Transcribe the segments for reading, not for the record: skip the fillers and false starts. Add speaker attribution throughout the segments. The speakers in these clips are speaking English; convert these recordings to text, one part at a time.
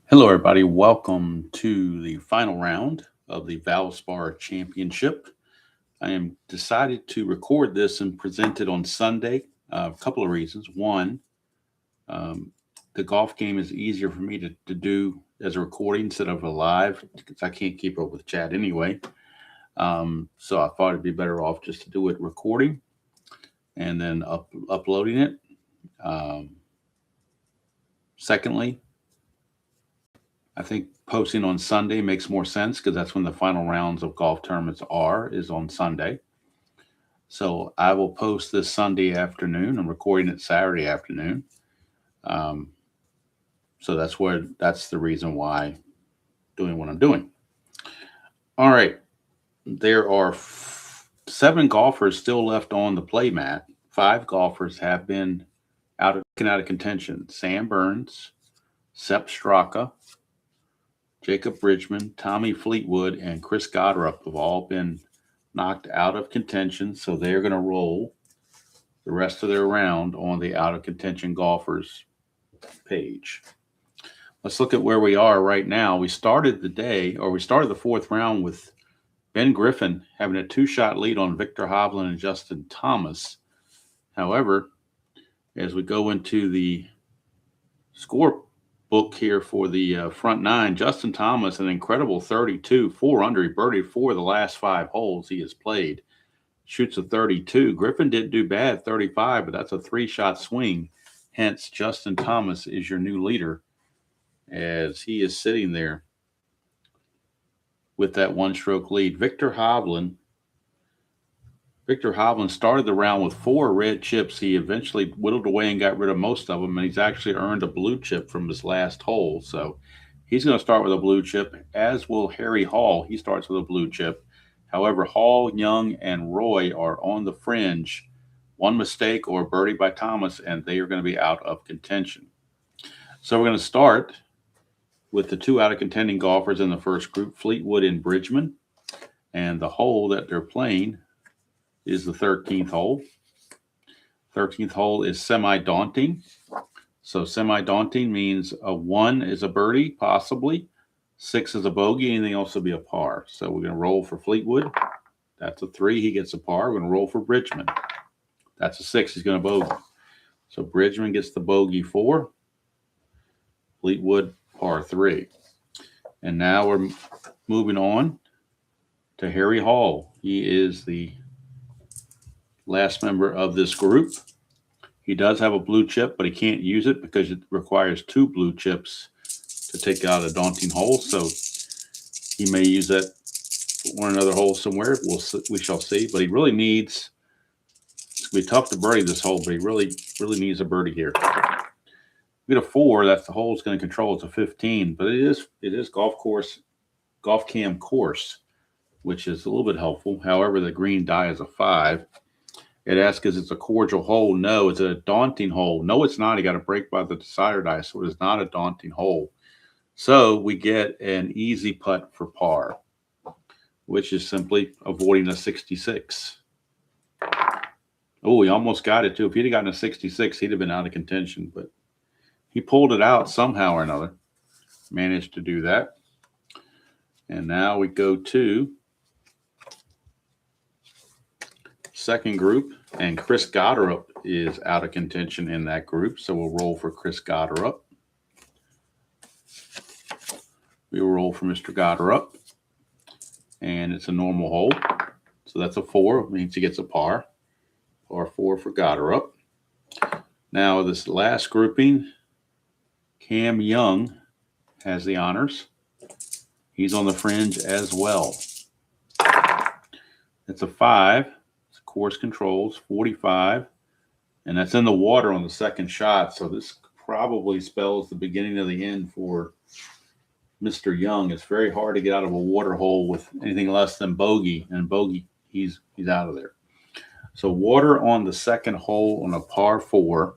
Speaker 1: Hello, everybody. Welcome to the final round of the Valspar Championship. I am decided to record this and present it on Sunday. A couple of reasons. One, um, the golf game is easier for me to do as a recording instead of a live because I can't keep up with chat anyway. So I thought it'd be better off just to do it recording and then uploading it. Um, Secondly, I think posting on Sunday makes more sense because that's when the final rounds of golf tournaments is on Sunday. So I will post this Sunday afternoon. I'm recording it Saturday afternoon. Um, so that's the reason why I'm doing what I'm doing. All right. There are seven golfers still left on the play mat. Five golfers have been out of contention. Sam Burns, Sepp Straka, Jacob Bridgman, Tommy Fleetwood, and Chris Goddard have all been knocked out of contention, so they're going to roll the rest of their round on the out of contention golfers page. Let's look at where we are right now. We started the fourth round with Ben Griffin having a two-shot lead on Victor Hovland and Justin Thomas. However, as we go into the score book here for the front nine, Justin Thomas, an incredible 32, 4 under. He birdied four of the last five holes he has played. Shoots a 32. Griffin didn't do bad, 35, but that's a three-shot swing. Hence, Justin Thomas is your new leader as he is sitting there with that one-stroke lead. Victor Hovland started the round with four red chips. He eventually whittled away and got rid of most of them, and he's actually earned a blue chip from his last hole. So he's going to start with a blue chip, as will Harry Hall. He starts with a blue chip. However, Hall, Young, and Roy are on the fringe. One mistake or a birdie by Thomas, and they are going to be out of contention. So we're going to start with the two out of contending golfers in the first group, Fleetwood and Bridgman. And the hole that they're playing is the 13th hole. 13th hole is semi-daunting. So semi-daunting means a 1 is a birdie, possibly. 6 is a bogey. Anything else will be a par. So we're going to roll for Fleetwood. That's a 3. He gets a par. We're going to roll for Bridgman. That's a 6. He's going to bogey. So Bridgman gets the bogey 4. Fleetwood, par 3. And now we're moving on to Harry Hall. He is the last member of this group. He does have a blue chip, but he can't use it because it requires two blue chips to take out a daunting hole. So he may use that for another hole somewhere. We shall see. But he really needs. It's gonna be tough to birdie this hole, but he really needs a birdie here. We get a 4. That's the hole is going to control. It's a 15, but it is golf cam course, which is a little bit helpful. However, the green die is a 5. It asks, is it a cordial hole? No. Is it a daunting hole? No, it's not. You got to break by the decider die, so it is not a daunting hole. So we get an easy putt for par, which is simply avoiding a 66. Oh, he almost got it, too. If he'd have gotten a 66, he'd have been out of contention, but he pulled it out somehow or another. Managed to do that. And now we go to second group, and Chris Goddard is out of contention in that group, so we'll roll for Chris Goddard. We will roll for Mr. Goddard, and it's a normal hole, so that's a 4. It means he gets a par. Par 4 for Goddard. Now this last grouping, Cam Young has the honors. He's on the fringe as well. It's a 5. Course controls 45, and that's in the water on the second shot. So this probably spells the beginning of the end for Mr. Young. It's very hard to get out of a water hole with anything less than bogey, and bogey, he's out of there. So water on the second hole on a par 4.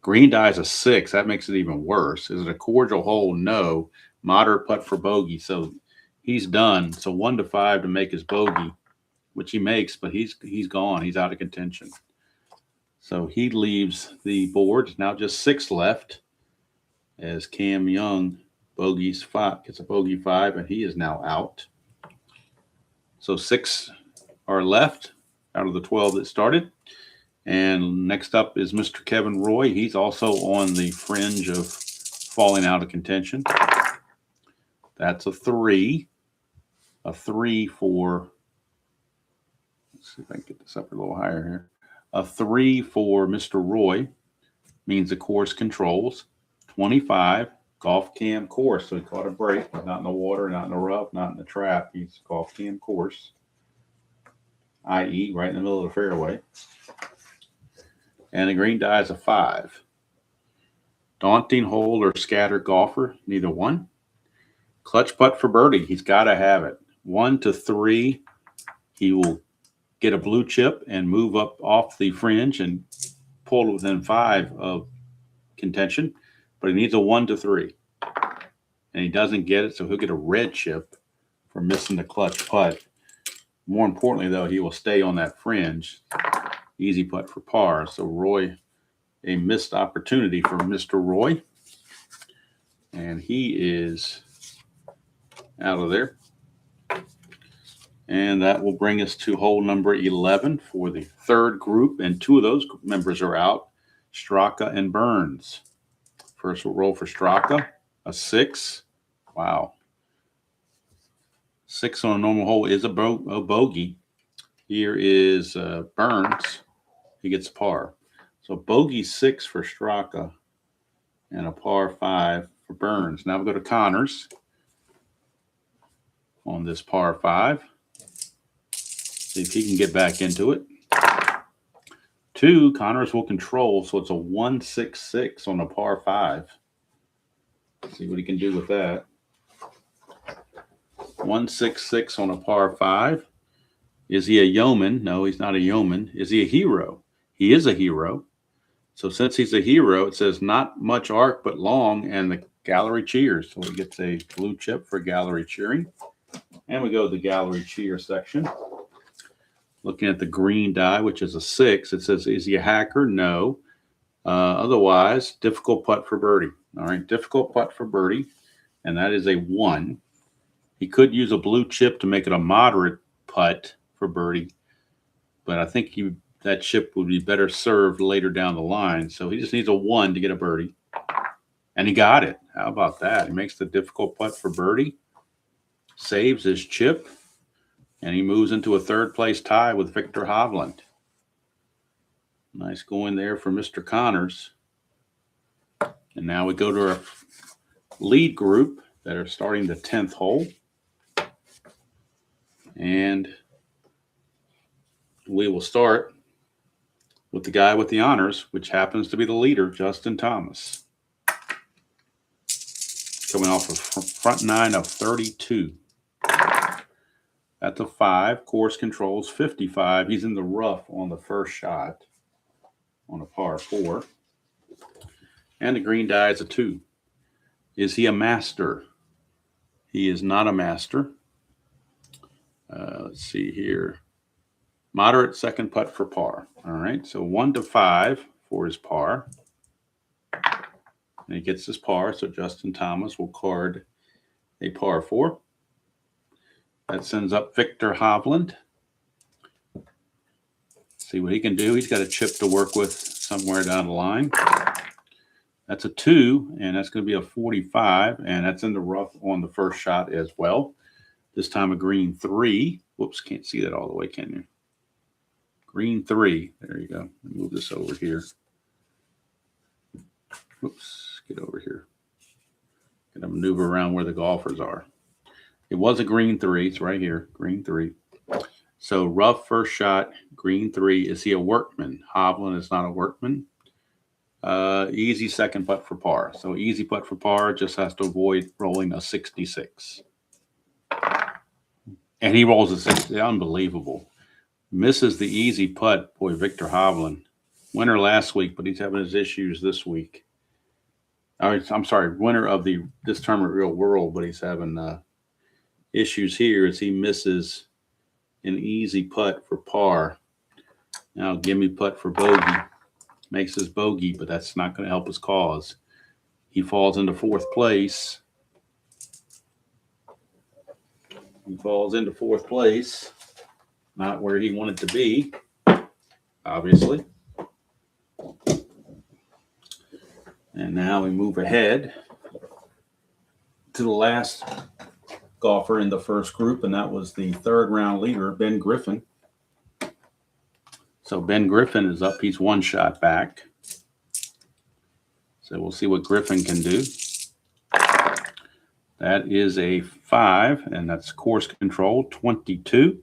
Speaker 1: Green die is a 6. That makes it even worse. Is it a cordial hole? No. Moderate putt for bogey. So he's done. So 1 to 5 to make his bogey, which he makes, but he's gone. He's out of contention. So he leaves the board. Now just 6 left as Cam Young Bogey's 5, gets a bogey 5, and he is now out. So 6 are left out of the 12 that started. And next up is Mr. Kevin Roy. He's also on the fringe of falling out of contention. That's a 3. A 3 for, let's see if I can get this up a little higher here. A 3 for Mr. Roy means the course controls. 25, golf cam course. So he caught a break. He's not in the water, not in the rough, not in the trap. He's golf cam course, i.e. right in the middle of the fairway. And the green die is a 5. Daunting hole or scatter golfer, neither one. Clutch putt for birdie. He's got to have it. 1 to 3, he will get a blue chip and move up off the fringe and pull within 5 of contention. But he needs a 1 to 3. And he doesn't get it, so he'll get a red chip for missing the clutch putt. More importantly, though, he will stay on that fringe. Easy putt for par. So Roy, a missed opportunity for Mr. Roy. And he is out of there. And that will bring us to hole number 11 for the third group. And 2 of those members are out, Straka and Burns. First we'll roll for Straka, a 6. Wow. 6 on a normal hole is a bogey. Here is Burns. He gets par. So bogey 6 for Straka and a par 5 for Burns. Now we'll go to Connors on this par 5. See if he can get back into it. 2, Connors will control, so it's a 1-6-6 on a par 5. See what he can do with that. 1-6-6 on a par 5. Is he a yeoman? No, he's not a yeoman. Is he a hero? He is a hero. So since he's a hero, it says not much arc but long, and the gallery cheers. So he gets a blue chip for gallery cheering. And we go to the gallery cheer section. Looking at the green die, which is a 6, it says, is he a hacker? No. Otherwise, difficult putt for birdie. All right, difficult putt for birdie, and that is a 1. He could use a blue chip to make it a moderate putt for birdie, but I think that chip would be better served later down the line. So he just needs a 1 to get a birdie, and he got it. How about that? He makes the difficult putt for birdie, saves his chip, and he moves into a third-place tie with Victor Hovland. Nice going there for Mr. Connors. And now we go to our lead group that are starting the 10th hole. And we will start with the guy with the honors, which happens to be the leader, Justin Thomas. Coming off a front 9 of 32. That's a 5. Course controls 55. He's in the rough on the first shot on a par 4. And the green die is a 2. Is he a master? He is not a master. Let's see here. Moderate second putt for par. All right, so 1 to 5 for his par. And he gets his par, so Justin Thomas will card a par 4. That sends up Victor Hovland. See what he can do. He's got a chip to work with somewhere down the line. That's a 2, and that's going to be a 45, and that's in the rough on the first shot as well. This time a green 3. Whoops, can't see that all the way, can you? Green 3. There you go. Move this over here. Whoops, get over here. Gonna maneuver around where the golfers are. It was a green 3. It's right here. Green 3. So rough first shot, green 3. Is he a workman? Hovland is not a workman. Easy second putt for par. So easy putt for par, just has to avoid rolling a 66. And he rolls a 60. Unbelievable. Misses the easy putt. Boy, Victor Hovland. Winner last week, but he's having his issues this week. I'm sorry, winner of this tournament real world, but he's having issues here as he misses an easy putt for par. Now gimme putt for bogey. Makes his bogey, but that's not going to help his cause. He falls into 4th place. He falls into fourth place. Not where he wanted to be, obviously. And now we move ahead to the last golfer in the first group, and that was the third round leader, Ben Griffin. So Ben Griffin is up. He's one shot back. So we'll see what Griffin can do. That is a 5, and that's course control, 22.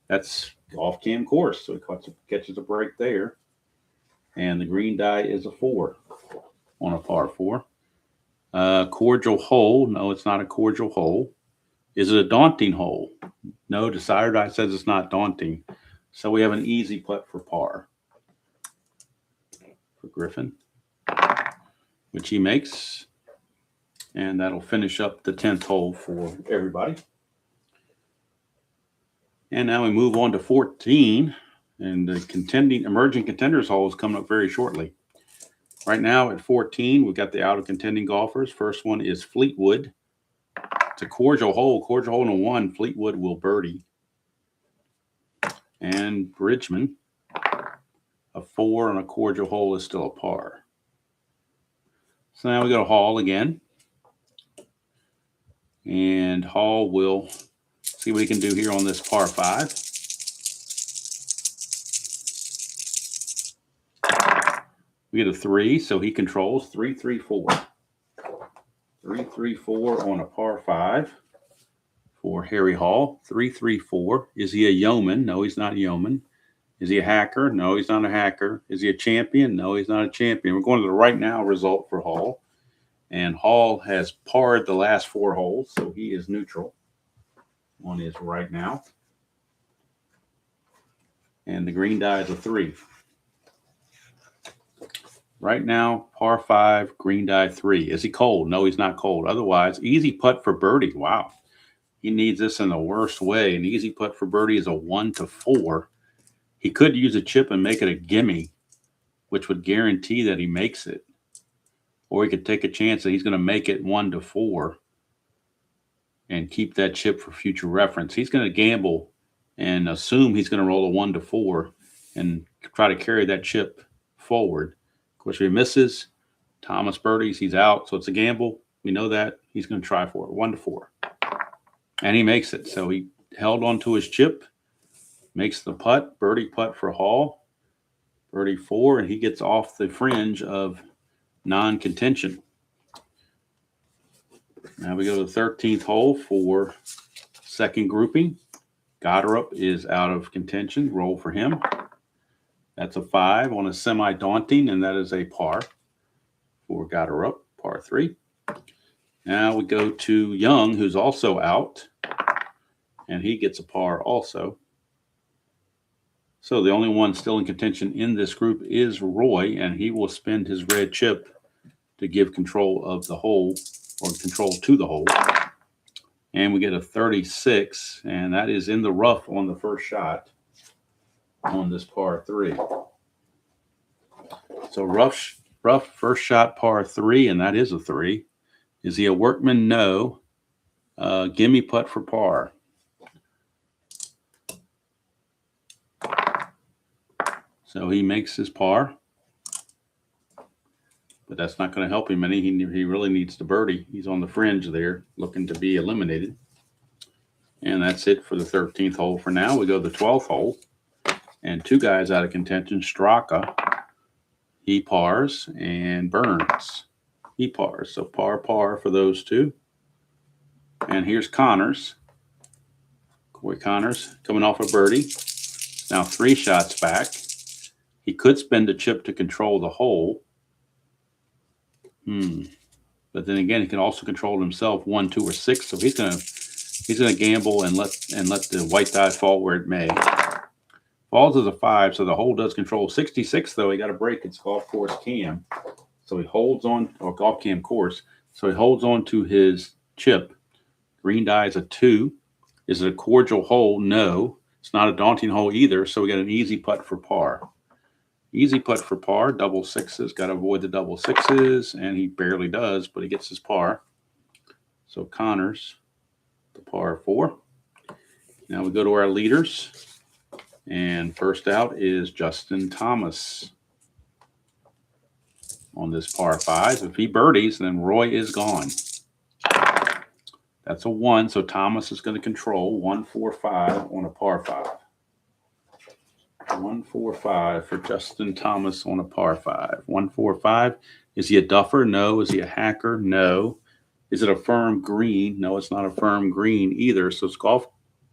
Speaker 1: That's off-cam course, so he catches a break there. And the green die is a 4 on a par 4. Cordial hole. No, it's not a cordial hole. Is it a daunting hole? No, Decider Die says it's not daunting. So we have an easy putt for par for Griffin, which he makes. And that'll finish up the 10th hole for everybody. And now we move on to 14. And the emerging contenders hole is coming up very shortly. Right now at 14, we've got the out of contending golfers. First one is Fleetwood. It's a cordial hole. Cordial hole in a 1. Fleetwood will birdie. And Bridgman, a 4 on a cordial hole is still a par. So now we go to Hall again. And Hall will see what he can do here on this par 5. We get a 3, so he controls 3-3-4. 3-3-4 on a par 5 for Harry Hall. 3-3-4. Is he a yeoman? No, he's not a yeoman. Is he a hacker? No, he's not a hacker. Is he a champion? No, he's not a champion. We're going to the right now result for Hall. And Hall has parred the last 4 holes, so he is neutral on his right now. And the green die is a 3. Right now, par 5, green die 3. Is he cold? No, he's not cold. Otherwise, easy putt for birdie. Wow. He needs this in the worst way. An easy putt for birdie is a 1-4. He could use a chip and make it a gimme, which would guarantee that he makes it. Or he could take a chance that he's going to make it 1-4 and keep that chip for future reference. He's going to gamble and assume he's going to roll a 1-4 and try to carry that chip forward. Of course, if he misses, Thomas birdies, he's out. So it's a gamble. We know that. He's going to try for it, 1-4. And he makes it. So he held on to his chip, makes the putt, birdie putt for Hall, birdie 4, and he gets off the fringe of non-contention. Now we go to the 13th hole for second grouping. Goddard is out of contention. Roll for him. That's a 5 on a semi-daunting, and that is a par for Goddard, par 3. Now we go to Young, who's also out, and he gets a par also. So the only one still in contention in this group is Roy, and he will spend his red chip to give control of the hole, or control to the hole. And we get a 36, and that is in the rough on the first shot on this par 3. So rough first shot par 3, and that is a 3. Is he a workman? No. Gimme putt for par. So he makes his par, but that's not going to help him any. He really needs to birdie. He's on the fringe there, looking to be eliminated. And that's it for the 13th hole for now. We go to the 12th hole, and 2 guys out of contention. Straka, he pars, and Burns, he pars. So par for those 2. And here's Connors. Corey Connors coming off a birdie. Now 3 shots back. He could spend a chip to control the hole. But then again, he can also control himself 1, 2, or 6. So he's gonna gamble and let the white die fall where it may. Falls as a 5, so the hole does control. 66 though, he got a break. It's golf course cam, so he holds on, or golf cam course. So he holds on to his chip. Green die is a 2. Is it a cordial hole? No, it's not a daunting hole either. So we got an easy putt for par. Easy putt for par, double 6s. Got to avoid the double 6s, and he barely does, but he gets his par. So Connors, the par 4. Now we go to our leaders. And first out is Justin Thomas on this par 5. If he birdies, then Roy is gone. That's a 1, so Thomas is going to control 1-4-5 on a par 5. 1-4-5 for Justin Thomas on a par 5. 1-4-5. Is he a duffer? No. Is he a hacker? No. Is it a firm green? No, it's not a firm green either. So it's golf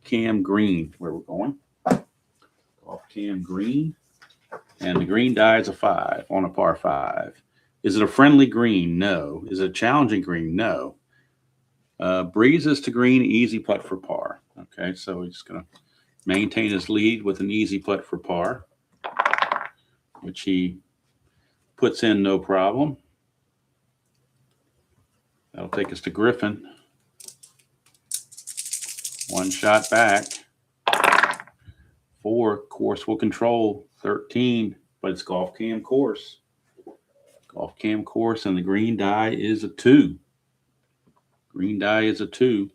Speaker 1: cam green where we're going. Golf cam green. And the green die is a 5 on a par 5. Is it a friendly green? No. Is it a challenging green? No. Breezes to green, easy putt for par. Okay, so he's going to maintain his lead with an easy putt for par, which he puts in no problem. That'll take us to Griffin. 1 shot back. 4, course will control. 13, but it's golf cam course. Golf cam course, and the green die is a 2. Green die is a 2.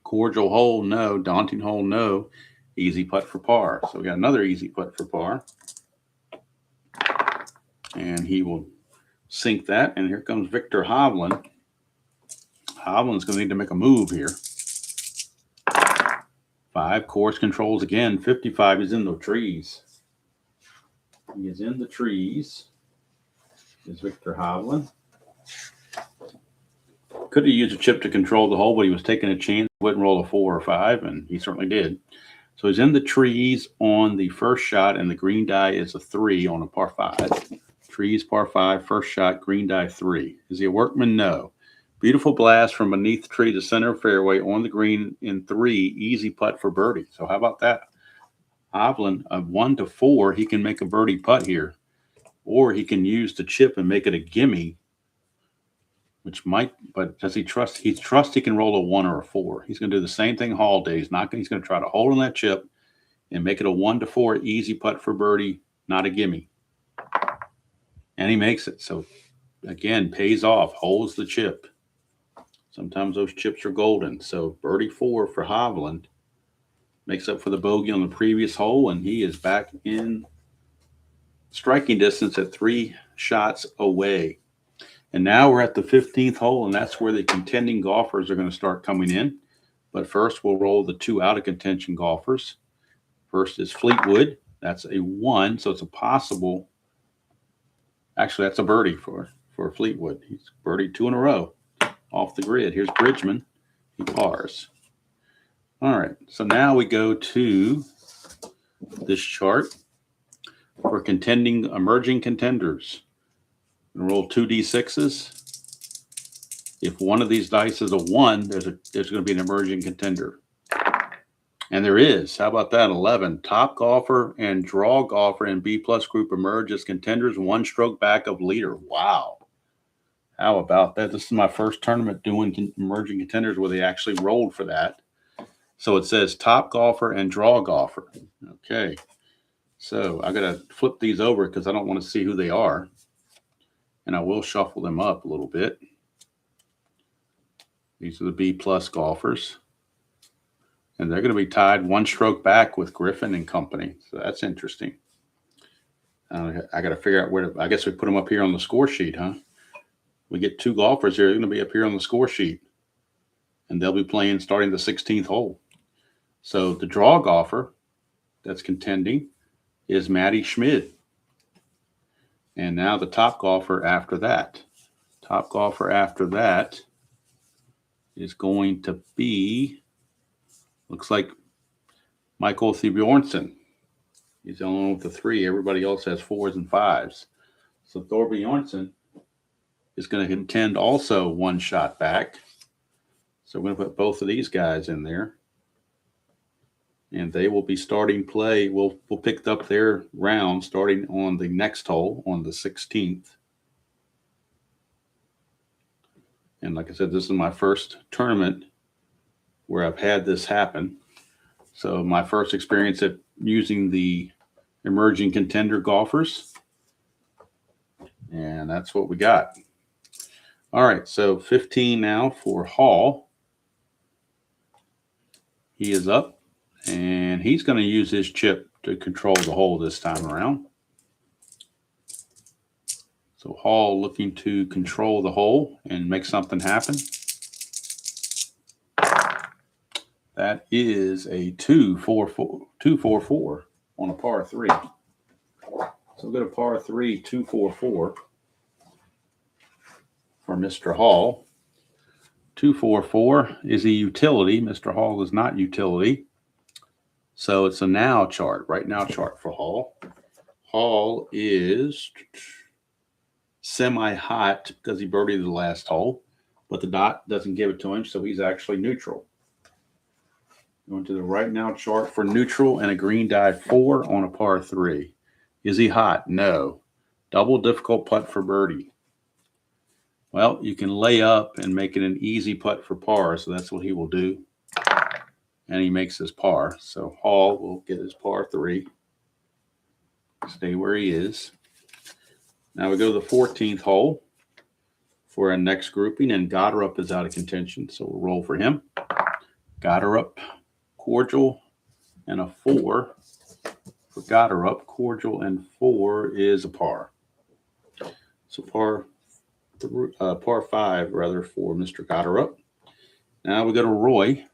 Speaker 1: Cordial hole, no. Daunting hole, no. Easy putt for par. So we got another easy putt for par. And he will sink that. And here comes Victor Hovland. Hovland's going to need to make a move here. 5, course controls again. 55 is in the trees. He is in the trees. Is Victor Hovland. Could have used a chip to control the hole, but he was taking a chance. Wouldn't roll a 4 or 5, and he certainly did. So he's in the trees on the first shot, and the green die is a 3 on a par 5. Trees, par 5, first shot, green die 3. Is he a workman? No. Beautiful blast from beneath the tree to center fairway on the green in 3. Easy putt for birdie. So how about that? Hovland, of 1-4, he can make a birdie putt here. Or he can use the chip and make it a gimme, which might, but does he trust? He trusts he can roll a 1 or a 4. He's going to do the same thing Hall did. He's going to try to hold on that chip and make it a 1-4 easy putt for birdie, not a gimme. And he makes it. So, again, pays off, holds the chip. Sometimes those chips are golden. So, birdie 4 for Hovland makes up for the bogey on the previous hole, and he is back in striking distance at 3 shots away. And now we're at the 15th hole, and that's where the contending golfers are going to start coming in. But first, we'll roll the 2 out of contention golfers. First is Fleetwood. That's a 1, so it's a possible. Actually, that's a birdie for Fleetwood. He's birdied 2 in a row off the grid. Here's Bridgman. He pars. All right, so now we go to this chart for contending emerging contenders. And roll 2 D6s. If one of these dice is a 1, there's going to be an emerging contender. And there is. How about that? 11. Top golfer and draw golfer in B+ group emerge as contenders 1 stroke back of leader. Wow. How about that? This is my first tournament doing emerging contenders where they actually rolled for that. So it says top golfer and draw golfer. Okay. So I got to flip these over because I don't want to see who they are. And I will shuffle them up a little bit. These are the B+ golfers. And they're going to be tied 1 stroke back with Griffin and company. So that's interesting. I got to figure out where to, I guess we put them up here on the score sheet, huh? We get 2 golfers here. They're going to be up here on the score sheet. And they'll be playing starting the 16th hole. So the draw golfer that's contending is Matty Schmid. And now the top golfer after that. Top golfer after that is going to be, looks like Michael Thorbjornsen. He's the only one with the 3. Everybody else has 4s and 5s. So Thorbjornsen is going to contend also 1 shot back. So we're going to put both of these guys in there. And they will be starting play. We'll pick up their round starting on the next hole on the 16th. And like I said, this is my first tournament where I've had this happen. So my first experience at using the emerging contender golfers. And that's what we got. All right, so 15 now for Hall. He is up. And he's going to use his chip to control the hole this time around. So Hall looking to control the hole and make something happen. That is a 2-4-4 on a par 3. So we'll go to par 3, 2-4-4 for Mr. Hall. 2-4-4 is a utility. Mr. Hall is not utility. So it's a now chart, right now chart for Hall. Hall is semi-hot because he birdied the last hole, but the dot doesn't give it to him, so he's actually neutral. Going to the right now chart for neutral and a green die 4 on a par 3. Is he hot? No. Double difficult putt for birdie. Well, you can lay up and make it an easy putt for par, so that's what he will do. And he makes his par. So Hall will get his par 3. Stay where he is. Now we go to the 14th hole for our next grouping, and Goddard is out of contention, so we'll roll for him. Goddard, cordial, and a 4 for Goddard. Cordial and 4 is a par. So par 5 rather for Mr. Goddard. Now we go to Roy,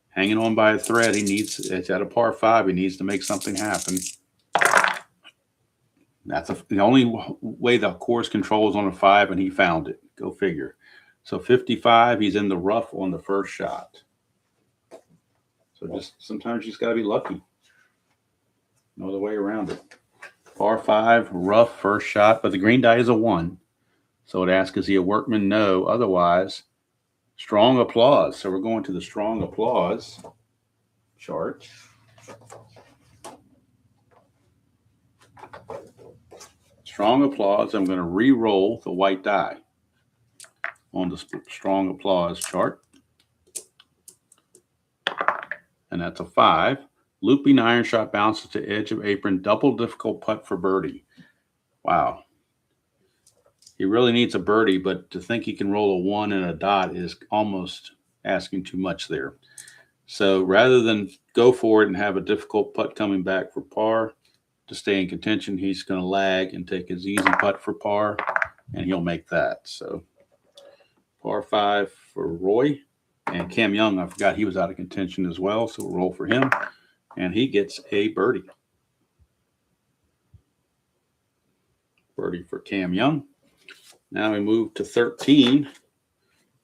Speaker 1: hanging on by a thread. It's at a par 5. He needs to make something happen. That's the only way the course control is on a 5, and he found it. Go figure. So 55, he's in the rough on the first shot. So just sometimes you just got to be lucky. No other way around it. Par 5, rough first shot, but the green die is a 1. So it asks, is he a workman? No. Otherwise, strong applause. So we're going to the strong applause chart. Strong applause. I'm going to re-roll the white die on the strong applause chart. And that's a 5. Looping iron shot bounces to edge of apron. Double difficult putt for birdie. Wow. He really needs a birdie, but to think he can roll a 1 and a dot is almost asking too much there. So rather than go for it and have a difficult putt coming back for par to stay in contention, he's going to lag and take his easy putt for par, and he'll make that. So par 5 for Roy. And Cam Young, I forgot he was out of contention as well, so we'll roll for him. And he gets a birdie. Birdie for Cam Young. Now we move to 13.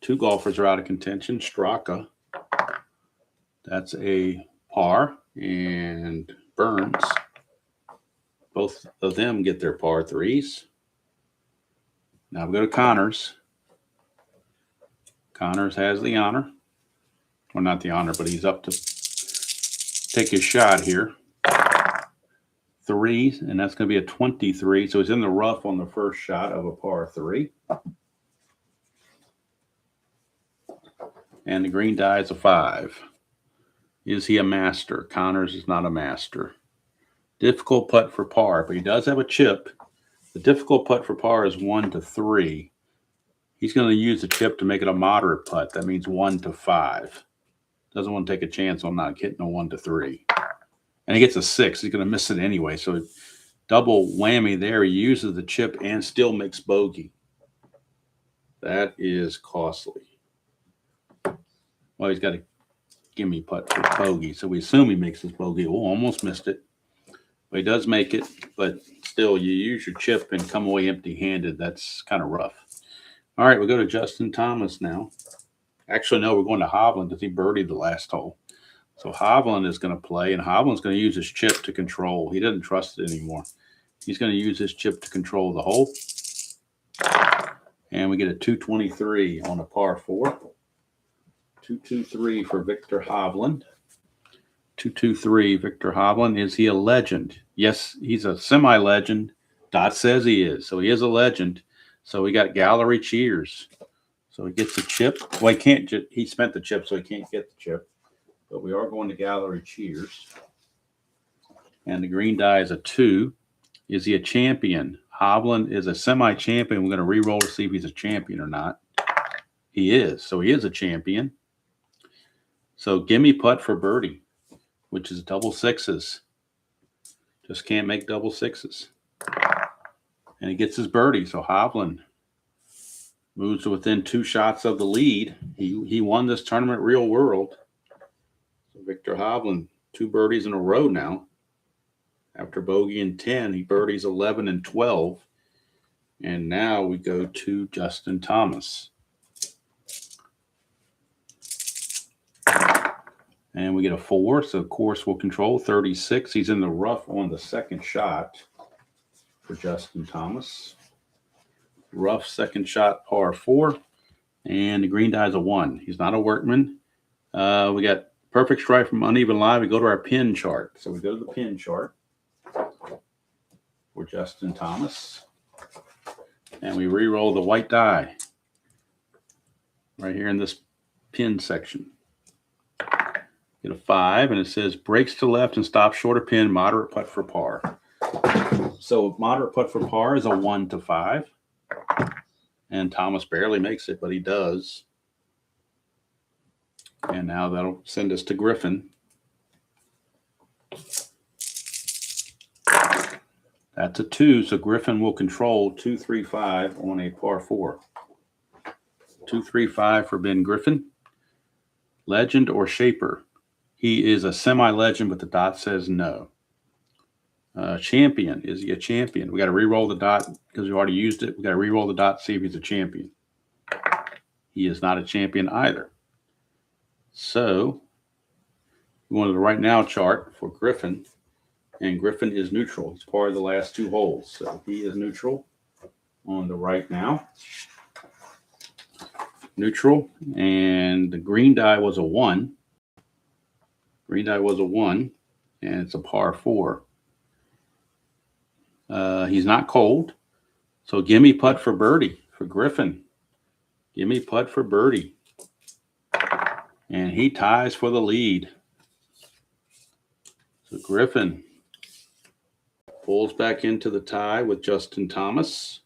Speaker 1: 2 golfers are out of contention. Straka, that's a par, and Burns. Both of them get their par 3s. Now we go to Connors. Connors has the honor. Well, not the honor, but he's up to take his shot here. 3, and that's going to be a 23. So he's in the rough on the first shot of a par 3. And the green die is a 5. Is he a master? Connors is not a master. Difficult putt for par, but he does have a chip. The difficult putt for par is 1 to 3. He's going to use the chip to make it a moderate putt. That means 1 to 5. Doesn't want to take a chance on not hitting a 1 to 3. And he gets a 6. He's going to miss it anyway. So double whammy there. He uses the chip and still makes bogey. That is costly. Well, he's got a gimme putt for bogey. So we assume he makes his bogey. Oh, almost missed it. But he does make it. But still, you use your chip and come away empty-handed. That's kind of rough. All right, we'll go to Justin Thomas now. Actually, no, we're going to Hovland because he birdied the last hole. So Hovland is going to play, and Hovland's going to use his chip to control. He doesn't trust it anymore. He's going to use his chip to control the hole. And we get a 223 on a par 4. 223 for Victor Hovland. 223, Victor Hovland. Is he a legend? Yes, he's a semi-legend. Dot says he is. So he is a legend. So we got gallery cheers. So he gets a chip. Well, he spent the chip, so he can't get the chip. But we are going to gallery cheers. And the green die is a 2. Is he a champion? Hovland is a semi-champion. We're going to re-roll to see if he's a champion or not. He is. So he is a champion. So gimme putt for birdie. which is double sixes. Just can't make double sixes. And he gets his birdie. So Hovland moves to within 2 shots of the lead. He won this tournament real world. So Victor Hovland, 2 birdies in a row now. After bogey in 10, he birdies 11 and 12. And now we go to Justin Thomas. And we get a 4, so course will control 36. He's in the rough on the second shot for Justin Thomas. Rough second shot, par 4. And the green die is a 1. He's not a workman. We got perfect strike from uneven lie. We go to our pin chart. So we go to the pin chart for Justin Thomas. And we re-roll the white die right here in this pin section. Get a 5, and it says breaks to left and stops short of pin, moderate putt for par. So moderate putt for par is a 1 to 5. And Thomas barely makes it, but he does. And now that'll send us to Griffin. That's a 2, so Griffin will control 2-3-5 on a par 4. 2-3-5 for Ben Griffin. Legend or Shaper? He is a semi-legend, but the dot says no. Champion. Is he a champion? We got to re-roll the dot because we already used it. We got to re-roll the dot, see if he's a champion. He is not a champion either. So we go to the right now chart for Griffin, and Griffin is neutral. He's part of the last 2 holes, so he is neutral on the right now. Neutral, and the green die was a 1. Green die was a 1, and it's a par 4. He's not cold, so gimme putt for birdie for Griffin. Gimme putt for birdie. And he ties for the lead. So Griffin pulls back into the tie with Justin Thomas.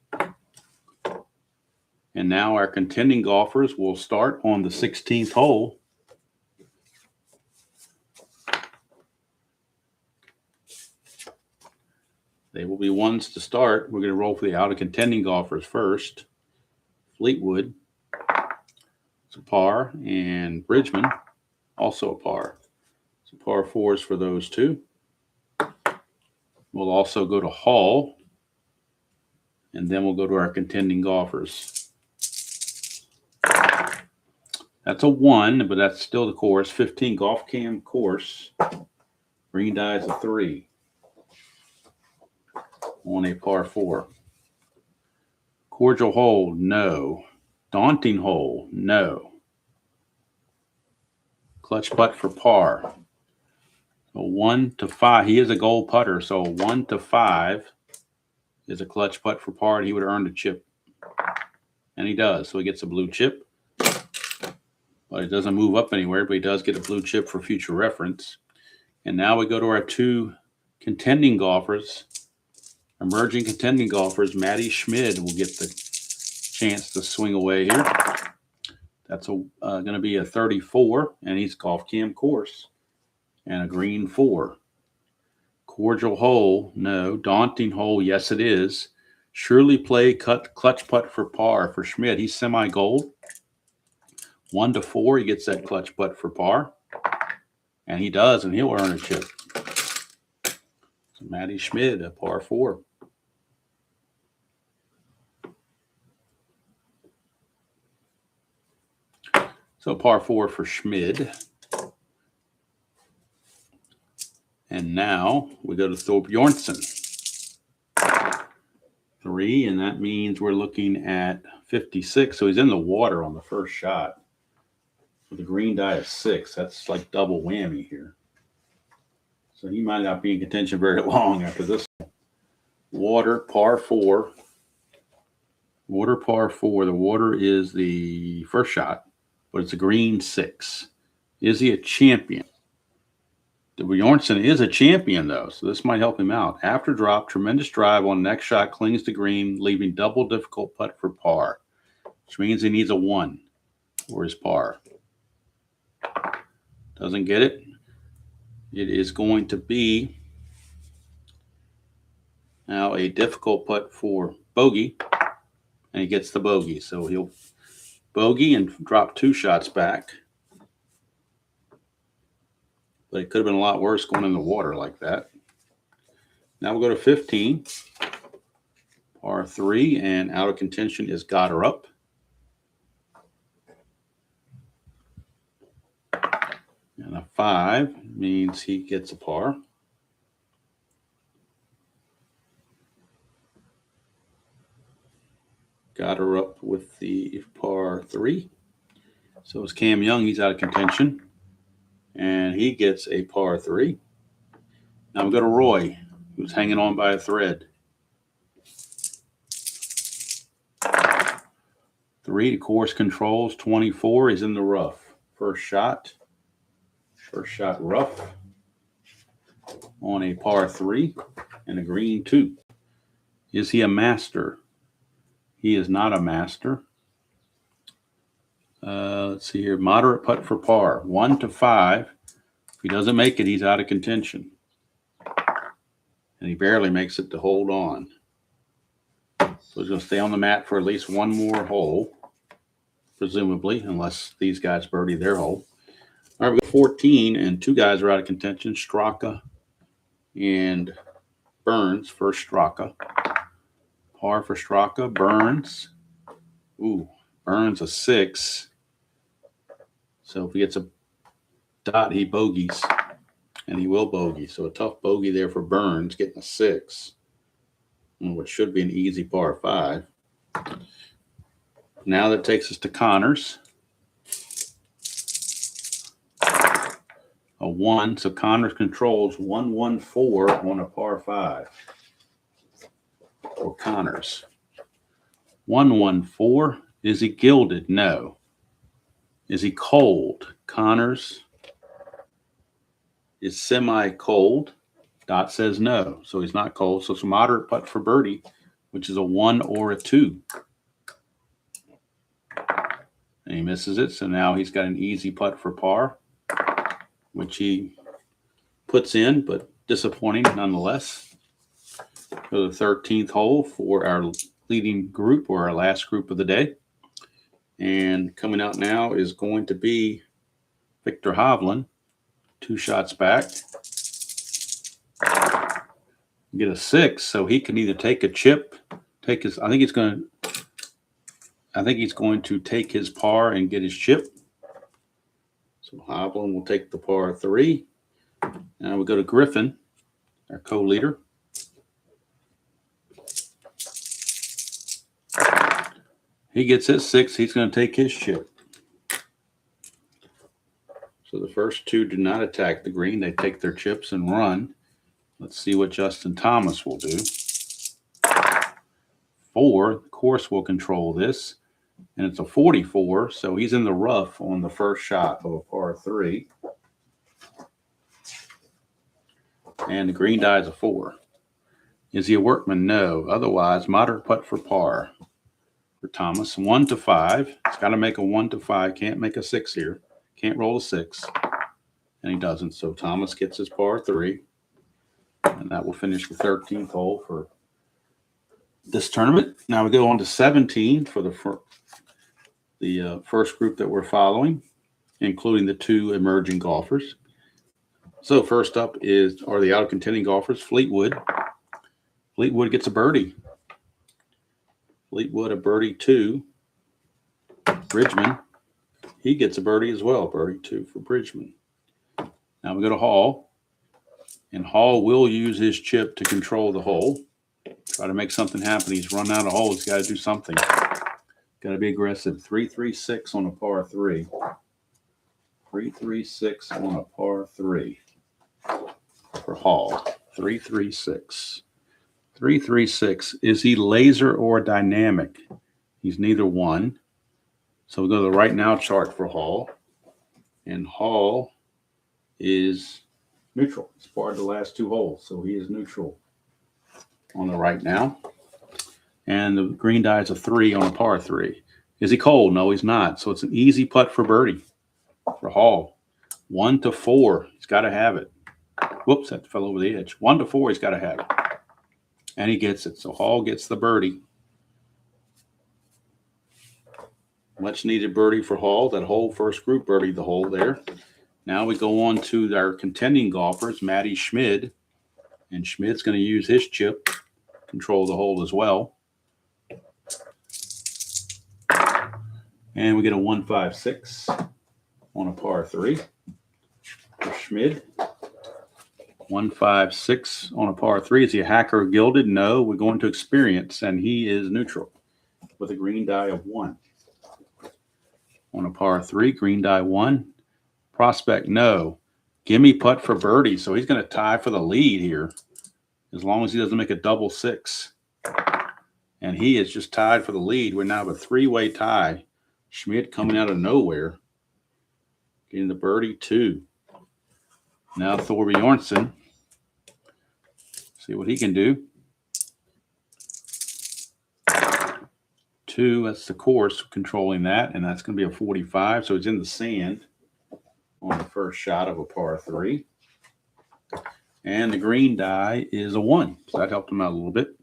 Speaker 1: And now our contending golfers will start on the 16th hole. They will be ones to start. We're going to roll for the out of contending golfers first. Fleetwood, it's a par, and Bridgman, also a par. So par 4s for those 2. We'll also go to Hall, and then we'll go to our contending golfers. That's a 1, but that's still the course. 15 golf cam course. Green die is a 3 on a par 4. Cordial hole, no. Daunting hole, no. Clutch putt for par. A 1 to 5. He is a gold putter, so a 1 to 5 is a clutch putt for par, and he would earn the chip. And he does, so he gets a blue chip. But it doesn't move up anywhere, but he does get a blue chip for future reference. And now we go to our 2 contending golfers. Emerging contending golfers, Matty Schmid will get the chance to swing away here. That's going to be a 34, and he's golf cam course. And a green 4. Cordial hole, no. Daunting hole, yes it is. Surely play clutch putt for par for Schmid. He's semi-gold. 1 to 4, he gets that clutch putt for par. And he does, and he'll earn a chip. So Matty Schmid, a par 4. So par 4 for Schmid. And now we go to Thorpe Bjornsson. 3, and that means we're looking at 56. So he's in the water on the first shot. With a green die of 6. That's like double whammy here. So he might not be in contention very long after this. Water, par 4. Water, par 4. The water is the first shot, but it's a green 6. Is he a champion? Bjornsson is a champion, though, so this might help him out. After drop, tremendous drive on next shot, clings to green, leaving double difficult putt for par, which means he needs a 1 for his par. Doesn't get it. It is going to be now a difficult putt for bogey, and he gets the bogey. So he'll bogey and drop 2 shots back. But it could have been a lot worse going in the water like that. Now we'll go to 15. Par 3, and out of contention is Goddard up. And a 5 means he gets a par. Goddard up with the par 3. So is Cam Young. He's out of contention. And he gets a par 3. Now we go to Roy, who's hanging on by a thread. 3, the course controls. 24 is in the rough. First shot rough on a par 3 and a green 2. Is he a master? He is not a master. Let's see here. Moderate putt for par. 1 to 5. If he doesn't make it, he's out of contention. And he barely makes it to hold on. So he's going to stay on the mat for at least one more hole, presumably, unless these guys birdie their hole. All right, we got 14, and 2 guys are out of contention, Straka and Burns. First Straka. Par for Straka. Burns. Ooh, Burns a 6. So if he gets a dot, he bogeys, and he will bogey. So a tough bogey there for Burns, getting a 6. What should be an easy par 5. Now that takes us to Connors. A 1, so Connors controls 114 on a par 5 for Connors. 114. Is he gilded? No. Is he cold? Connors is semi-cold. Dot says no, so he's not cold. So it's a moderate putt for birdie, which is a 1 or a 2. And he misses it, so now he's got an easy putt for par, which he puts in, but disappointing nonetheless. For the 13th hole for our leading group, or our last group of the day. And coming out now is going to be Victor Hovland. 2 shots back. Get a 6, so he can either take a chip, take his. I think he's going to take his par and get his chip. So Hovland will take the par 3. Now we go to Griffin, our co-leader. He gets his 6. He's going to take his chip. So the first 2 do not attack the green. They take their chips and run. Let's see what Justin Thomas will do. 4, the course will control this. And it's a 44, so he's in the rough on the first shot of a par 3. And the green die is a 4. Is he a workman? No. Otherwise, moderate putt for par for Thomas. 1 to 5. He's got to make a 1 to 5. Can't make a 6 here. Can't roll a 6. And he doesn't. So Thomas gets his par 3. And that will finish the 13th hole for this tournament. Now we go on to 17 for the first group that we're following, including the 2 emerging golfers. So first up are the out of contending golfers. Fleetwood. Fleetwood gets a birdie. Fleetwood a birdie 2. Bridgman. He gets a birdie as well. Birdie 2 for Bridgman. Now we go to Hall. And Hall will use his chip to control the hole. Try to make something happen. He's run out of holes. He's got to do something. Got to be aggressive. 3-3-6 on a par 3. 3-3-6 on a par 3 for Hall. 3-3-6. 3-3-6. Is he laser or dynamic? He's neither one. So we'll go to the right now chart for Hall. And Hall is neutral. He's parred the last 2 holes, so he is neutral on the right now. And the green die is a 3 on a par 3. Is he cold? No, he's not. So it's an easy putt for birdie for Hall. 1 to 4. He's got to have it. Whoops, that fell over the edge. 1 to 4, he's got to have it. And he gets it. So Hall gets the birdie. Much needed birdie for Hall. That whole first group birdied the hole there. Now we go on to our contending golfers, Matty Schmid. And Schmid's going to use his chip, control the hole as well. And we get a 156 on a par 3 for Schmid. 156 on a par 3. Is he a hacker gilded? No, we're going to experience, and he is neutral with a green die of 1. On a par 3, green die 1. Prospect, no. Gimme putt for birdie, so he's going to tie for the lead here as long as he doesn't make a double 6. And he is just tied for the lead. We now have a 3-way tie. Schmid coming out of nowhere, getting the birdie 2. Now Thorbjornsen, see what he can do. 2, that's the course controlling that, and that's going to be a 45. So he's in the sand on the first shot of a par 3. And the green die is a 1. So that helped him out a little bit.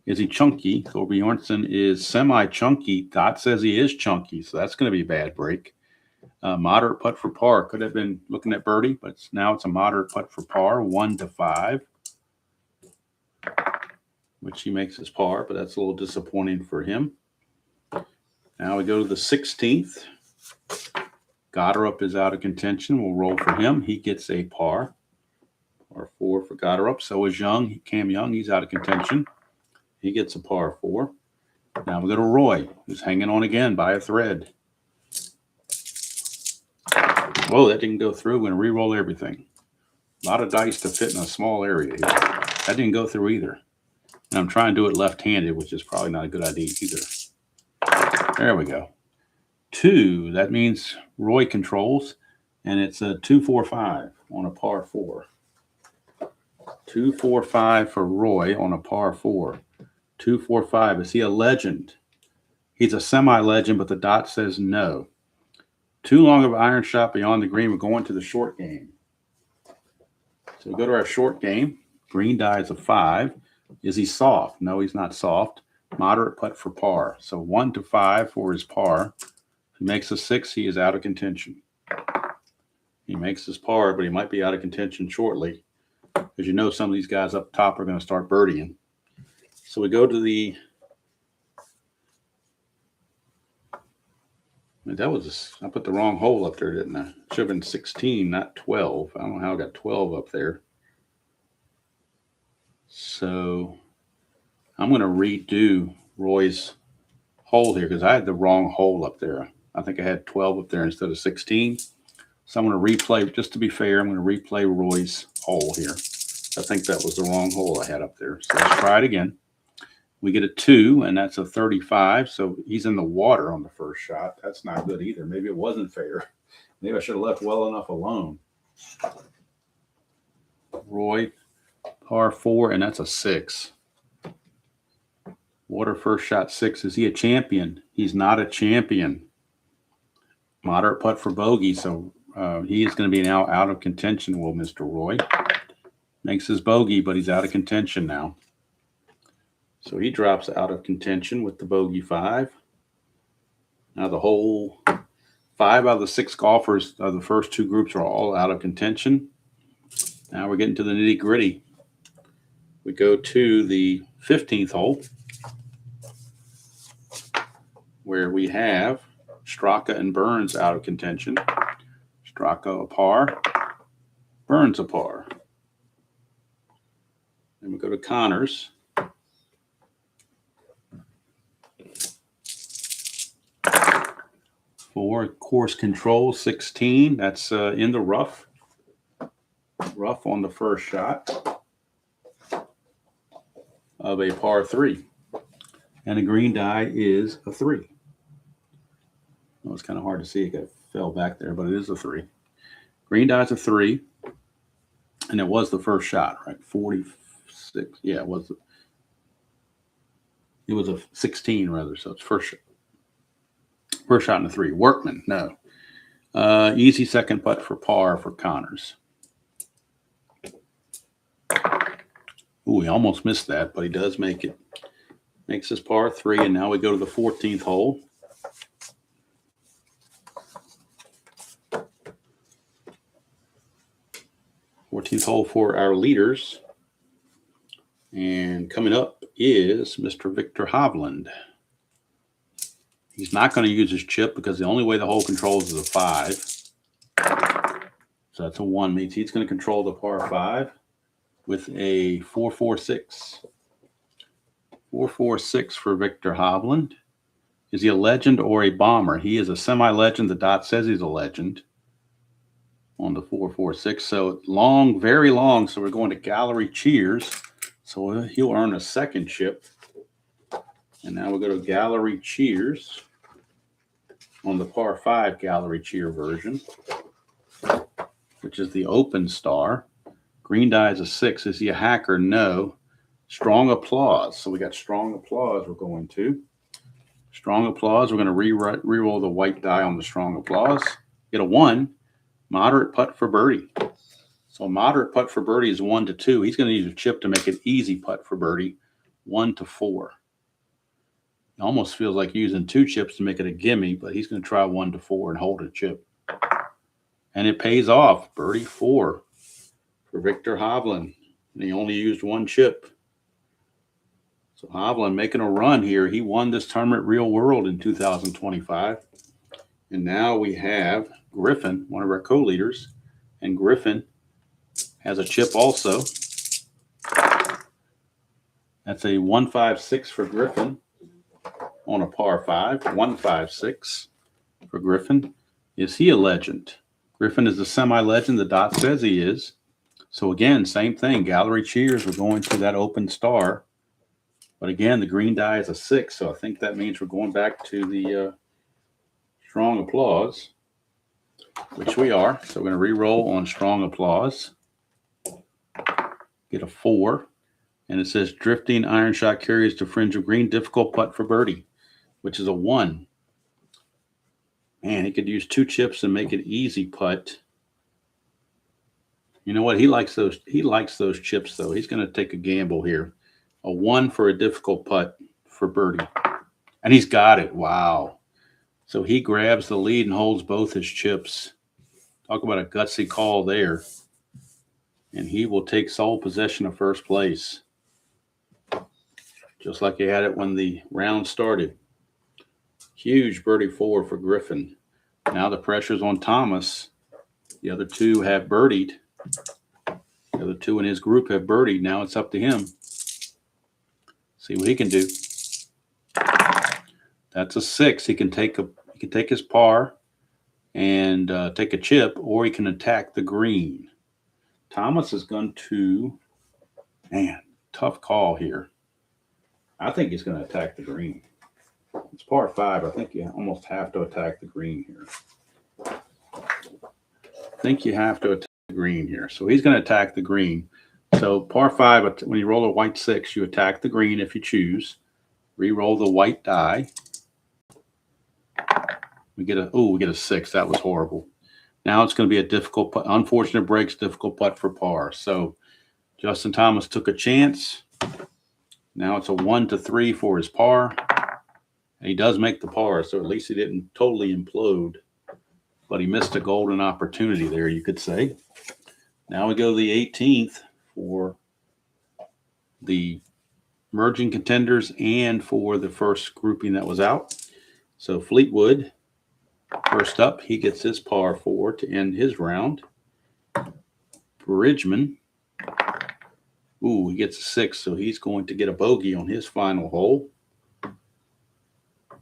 Speaker 1: Is he chunky? Thorbjornsen is semi-chunky. Dot says he is chunky, so that's going to be a bad break. Moderate putt for par. Could have been looking at birdie, but now it's a moderate putt for par, 1 to 5, which he makes his par, but that's a little disappointing for him. Now we go to the 16th. Goddard is out of contention. We'll roll for him. He gets a par. Par 4 for Goddard. So is Young. Cam Young, he's out of contention. He gets a par 4. Now we go to Roy, who's hanging on again by a thread. Whoa, that didn't go through. We're going to re-roll everything. A lot of dice to fit in a small area here. That didn't go through either. And I'm trying to do it left-handed, which is probably not a good idea either. There we go. 2, that means Roy controls, and it's a 2-4-5 on a par 4. 2-4-5 for Roy on a par 4. 2-4-5. Is he a legend? He's a semi-legend, but the dot says no. Too long of an iron shot beyond the green. We're going to the short game. So we go to our short game. Green die is a 5. Is he soft? No, he's not soft. Moderate putt for par. So 1 to 5 for his par. If he makes a 6, he is out of contention. He makes his par, but he might be out of contention shortly. As you know, some of these guys up top are going to start birdieing. So we go to the I put the wrong hole up there, didn't I? Should have been 16, not 12. I don't know how I got 12 up there. So I'm going to redo Roy's hole here because I had the wrong hole up there. I think I had 12 up there instead of 16. So I'm going to replay, just to be fair, I'm going to replay Roy's hole here. I think that was the wrong hole I had up there. So let's try it again. We get a 2, and that's a 35. So he's in the water on the first shot. That's not good either. Maybe it wasn't fair. Maybe I should have left well enough alone. Roy, par 4, and that's a 6. Water first shot 6. Is he a champion? He's not a champion. Moderate putt for bogey. So he is going to be now out of contention. Will Mr. Roy makes his bogey, but he's out of contention now. So he drops out of contention with the bogey 5. Now the whole 5 out of the 6 golfers of the first 2 groups are all out of contention. Now we're getting to the nitty gritty. We go to the 15th hole where we have Straka and Burns out of contention. Straka a par, Burns a par. Then we go to Connors. For course control 16, that's in the rough on the first shot of a par 3, and the green die is a 3. Well, it's kind of hard to see, it fell back there, but it is a 3. Green die is a 3, and it was the first shot, right? 46, yeah, it was a 16 rather, so it's first shot. First shot in a 3. Workman, no. Easy second putt for par for Connors. Ooh, he almost missed that, but he does make it. Makes his par 3, and now we go to the 14th hole. 14th hole for our leaders. And coming up is Mr. Victor Hovland. He's not going to use his chip because the only way the hole controls is a 5. So that's a 1, means he's going to control the par 5 with a 4-4-6. 4-4-6 for Victor Hovland. Is he a legend or a bomber? He is a semi-legend. The dot says he's a legend on the 4-4-6. So long, very long. So we're going to gallery cheers. So he'll earn a second chip. And now we'll go to gallery cheers on the par 5 gallery cheer version, which is the open star. Green die is a 6. Is he a hacker? No. Strong applause. So we got strong applause we're going to. Strong applause. We're going to re-roll the white die on the strong applause. Get a 1. Moderate putt for birdie. So moderate putt for birdie is 1-2. He's going to use a chip to make an easy putt for birdie, 1-4. It almost feels like using 2 chips to make it a gimme, but he's going to try 1-4 and hold a chip. And it pays off. Birdie 4 for Victor Hovland. And he only used 1 chip. So Hovland making a run here. He won this tournament real world in 2025. And now we have Griffin, one of our co-leaders. And Griffin has a chip also. That's a 1-5-6 for Griffin on a par 5. 1-5-6 for Griffin. Is he a legend? Griffin is a semi-legend. The dot says he is. So again, same thing. Gallery cheers. We're going to that open star. But again, the green die is a 6. So I think that means we're going back to the strong applause, which we are. So we're going to re-roll on strong applause. Get a 4. And it says drifting iron shot carries to fringe of green. Difficult putt for birdie, which is a 1. Man, he could use 2 chips and make an easy putt. You know what? He likes those chips, though. He's going to take a gamble here. A 1 for a difficult putt for birdie. And he's got it. Wow. So he grabs the lead and holds both his chips. Talk about a gutsy call there. And he will take sole possession of first place. Just like he had it when the round started. Huge birdie 4 for Griffin. Now the pressure's on Thomas. The other 2 have birdied. The other 2 in his group have birdied. Now it's up to him. See what he can do. That's a 6. He can take his par and take a chip, or he can attack the green. Thomas is going to, man, tough call here. I think he's going to attack the green. It's par 5. I think you almost have to attack the green here. I think you have to attack the green here. So he's going to attack the green. So par 5, when you roll a white 6, you attack the green if you choose. Re-roll the white die. We get a 6. That was horrible. Now it's going to be a difficult putt. Unfortunate breaks, difficult putt for par. So Justin Thomas took a chance. Now it's a 1-3 for his par. And he does make the par, so at least he didn't totally implode. But he missed a golden opportunity there, you could say. Now we go to the 18th for the merging contenders and for the first grouping that was out. So Fleetwood, first up, he gets his par 4 to end his round. Bridgman, he gets a 6, so he's going to get a bogey on his final hole.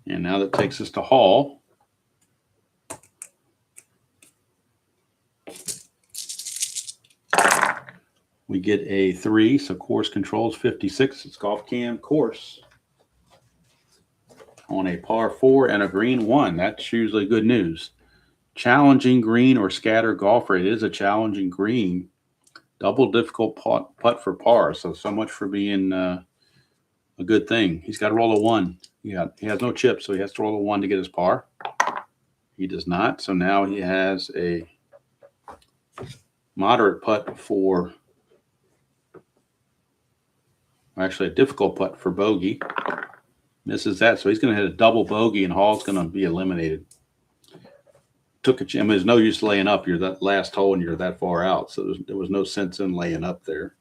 Speaker 1: And now that takes us to Hall. We get a 3, so course controls 56. It's golf cam course on a par 4 and a green 1. That's usually good news. Challenging green or scatter golfer. It is a challenging green. Double difficult putt for par. So much for being a good thing. He's got to roll a 1. He has no chip, so he has to roll a 1 to get his par. He does not. So now he has a moderate putt for Actually, a difficult putt for bogey. Misses that, so he's going to hit a double bogey, and Hall's going to be eliminated. Took a chance. I mean, there's no use laying up. You're that last hole, and you're that far out, so there was no sense in laying up there.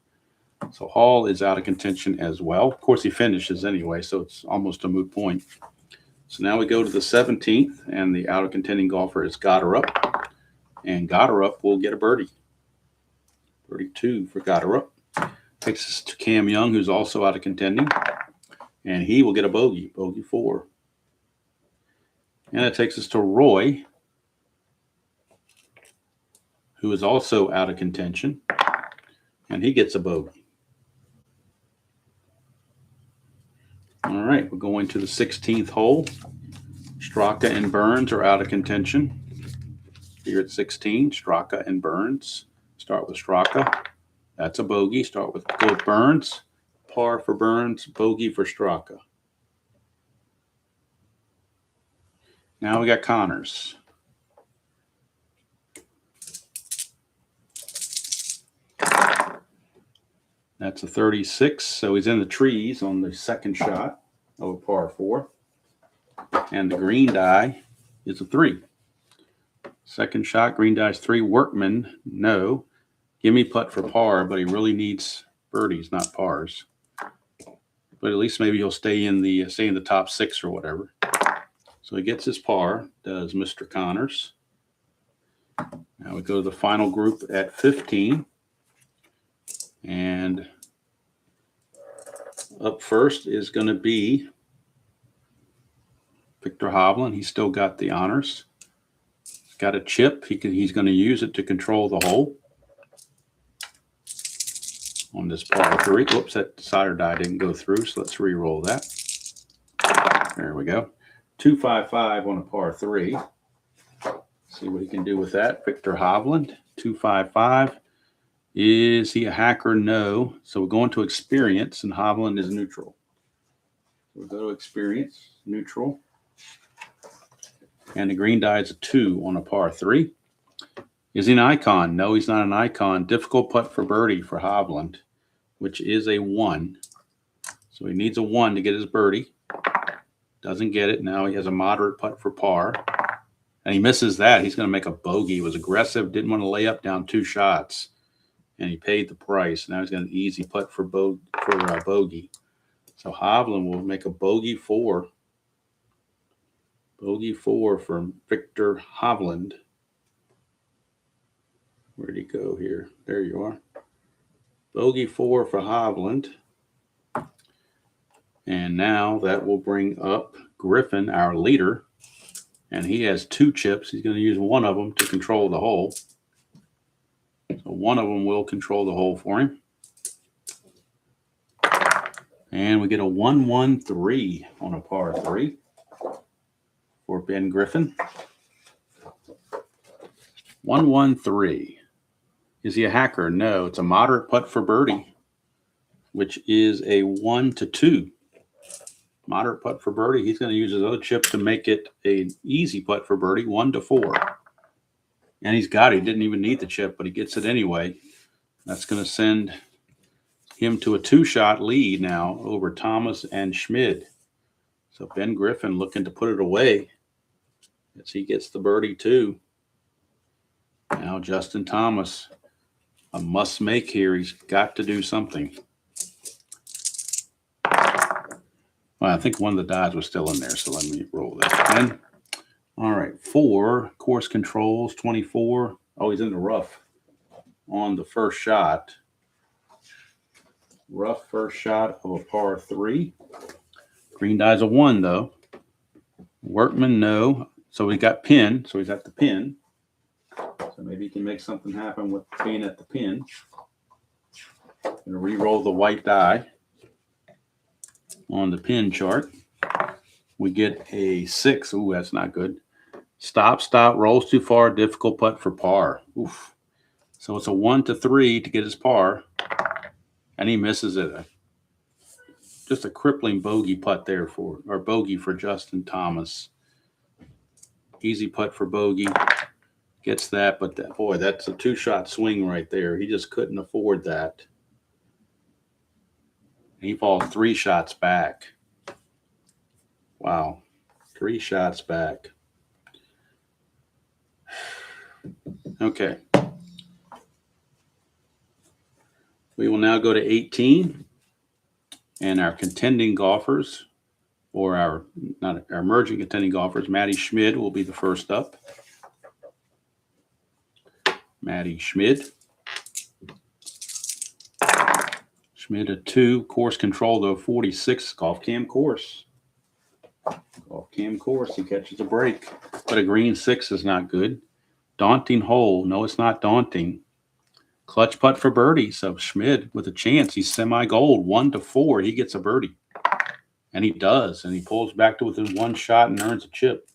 Speaker 1: So Hall is out of contention as well. Of course, he finishes anyway, so it's almost a moot point. So now we go to the 17th, and the out of contending golfer is Goddard, and Goddard will get a birdie. Birdie 2 for Goddard. Takes us to Cam Young, who's also out of contending, and he will get a bogey, bogey 4. And it takes us to Roy, who is also out of contention, and he gets a bogey. All right, we're going to the 16th hole. Straka and Burns are out of contention. Here at 16, Straka and Burns. Start with Straka. That's a bogey. Go with Burns. Par for Burns, bogey for Straka. Now we got Connors. That's a 36, so he's in the trees on the second shot of a par 4. And the green die is a 3. Second shot, green die is 3. Workman, no. Gimme putt for par, but he really needs birdies, not pars. But at least maybe he'll stay in the top 6 or whatever. So he gets his par, does Mr. Connors. Now we go to the final group at 15. And up first is going to be Victor Hovland. He's still got the honors. He's got a chip. He's going to use it to control the hole on this par 3. Whoops, that decider die didn't go through, so let's re-roll that. There we go. 255 on a par 3. See what he can do with that. Victor Hovland, 255. Is he a hacker? No. So we're going to experience, and Hovland is neutral. We'll go to experience, neutral. And the green die is a 2 on a par 3. Is he an icon? No, he's not an icon. Difficult putt for birdie for Hovland, which is a 1. So he needs a 1 to get his birdie. Doesn't get it. Now he has a moderate putt for par. And he misses that. He's going to make a bogey. He was aggressive, didn't want to lay up down 2 shots. And he paid the price. Now he's got an easy putt for bogey. So Hovland will make a bogey 4. Bogey 4 from Victor Hovland. Where'd he go here? There you are. Bogey 4 for Hovland. And now that will bring up Griffin, our leader. And he has 2 chips. He's going to use one of them to control the hole. So one of them will control the hole for him. And we get a 1-1-3 on a par 3 for Ben Griffin. 1-1-3. Is he a hacker? No, it's a moderate putt for birdie, which is a 1-2. Moderate putt for birdie. He's going to use his other chip to make it an easy putt for birdie, 1-4. And he's got it. He didn't even need the chip, but he gets it anyway. That's going to send him to a 2-shot lead now over Thomas and Schmid. So Ben Griffin looking to put it away as he gets the birdie too. Now Justin Thomas, a must make here. He's got to do something. Well, I think one of the dies was still in there, so let me roll that in. All right, 4 course controls, 24. Oh, he's in the rough on the first shot. Rough first shot of a par 3. Green die's a 1, though. Workman, no. So we got pin, so he's at the pin. So maybe he can make something happen with being at the pin. Going to re-roll the white die on the pin chart. We get a 6. Ooh, that's not good. Stop, rolls too far, difficult putt for par. Oof. So it's a 1-3 to get his par, and he misses it. Just a crippling bogey putt there bogey for Justin Thomas. Easy putt for bogey. Gets that, but boy, that's a 2-shot swing right there. He just couldn't afford that. He falls 3 shots back. Wow. 3 shots back. Okay. We will now go to 18. And our contending golfers, or our emerging contending golfers, Matty Schmid will be the first up. Matty Schmid. Schmid a 2, course control though 46, golf cam course. Golf cam course, he catches a break. But a green 6 is not good. Daunting hole. No, it's not daunting. Clutch putt for birdie. So Schmid with a chance. He's semi-gold. 1-4. He gets a birdie. And he does. And he pulls back to within 1 shot and earns a chip.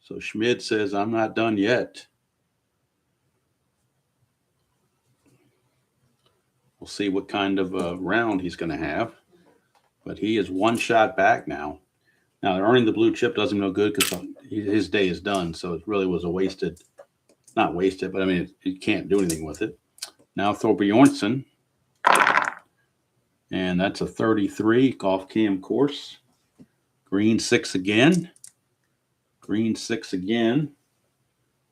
Speaker 1: So Schmid says, I'm not done yet. We'll see what kind of a round he's going to have. But he is 1 shot back now. Now, earning the blue chip doesn't no good because his day is done. So it really was a wasted, not wasted, but I mean, you can't do anything with it. Now, Thor Bjornsson. And that's a 33 golf cam course. Green 6 again. Green 6 again.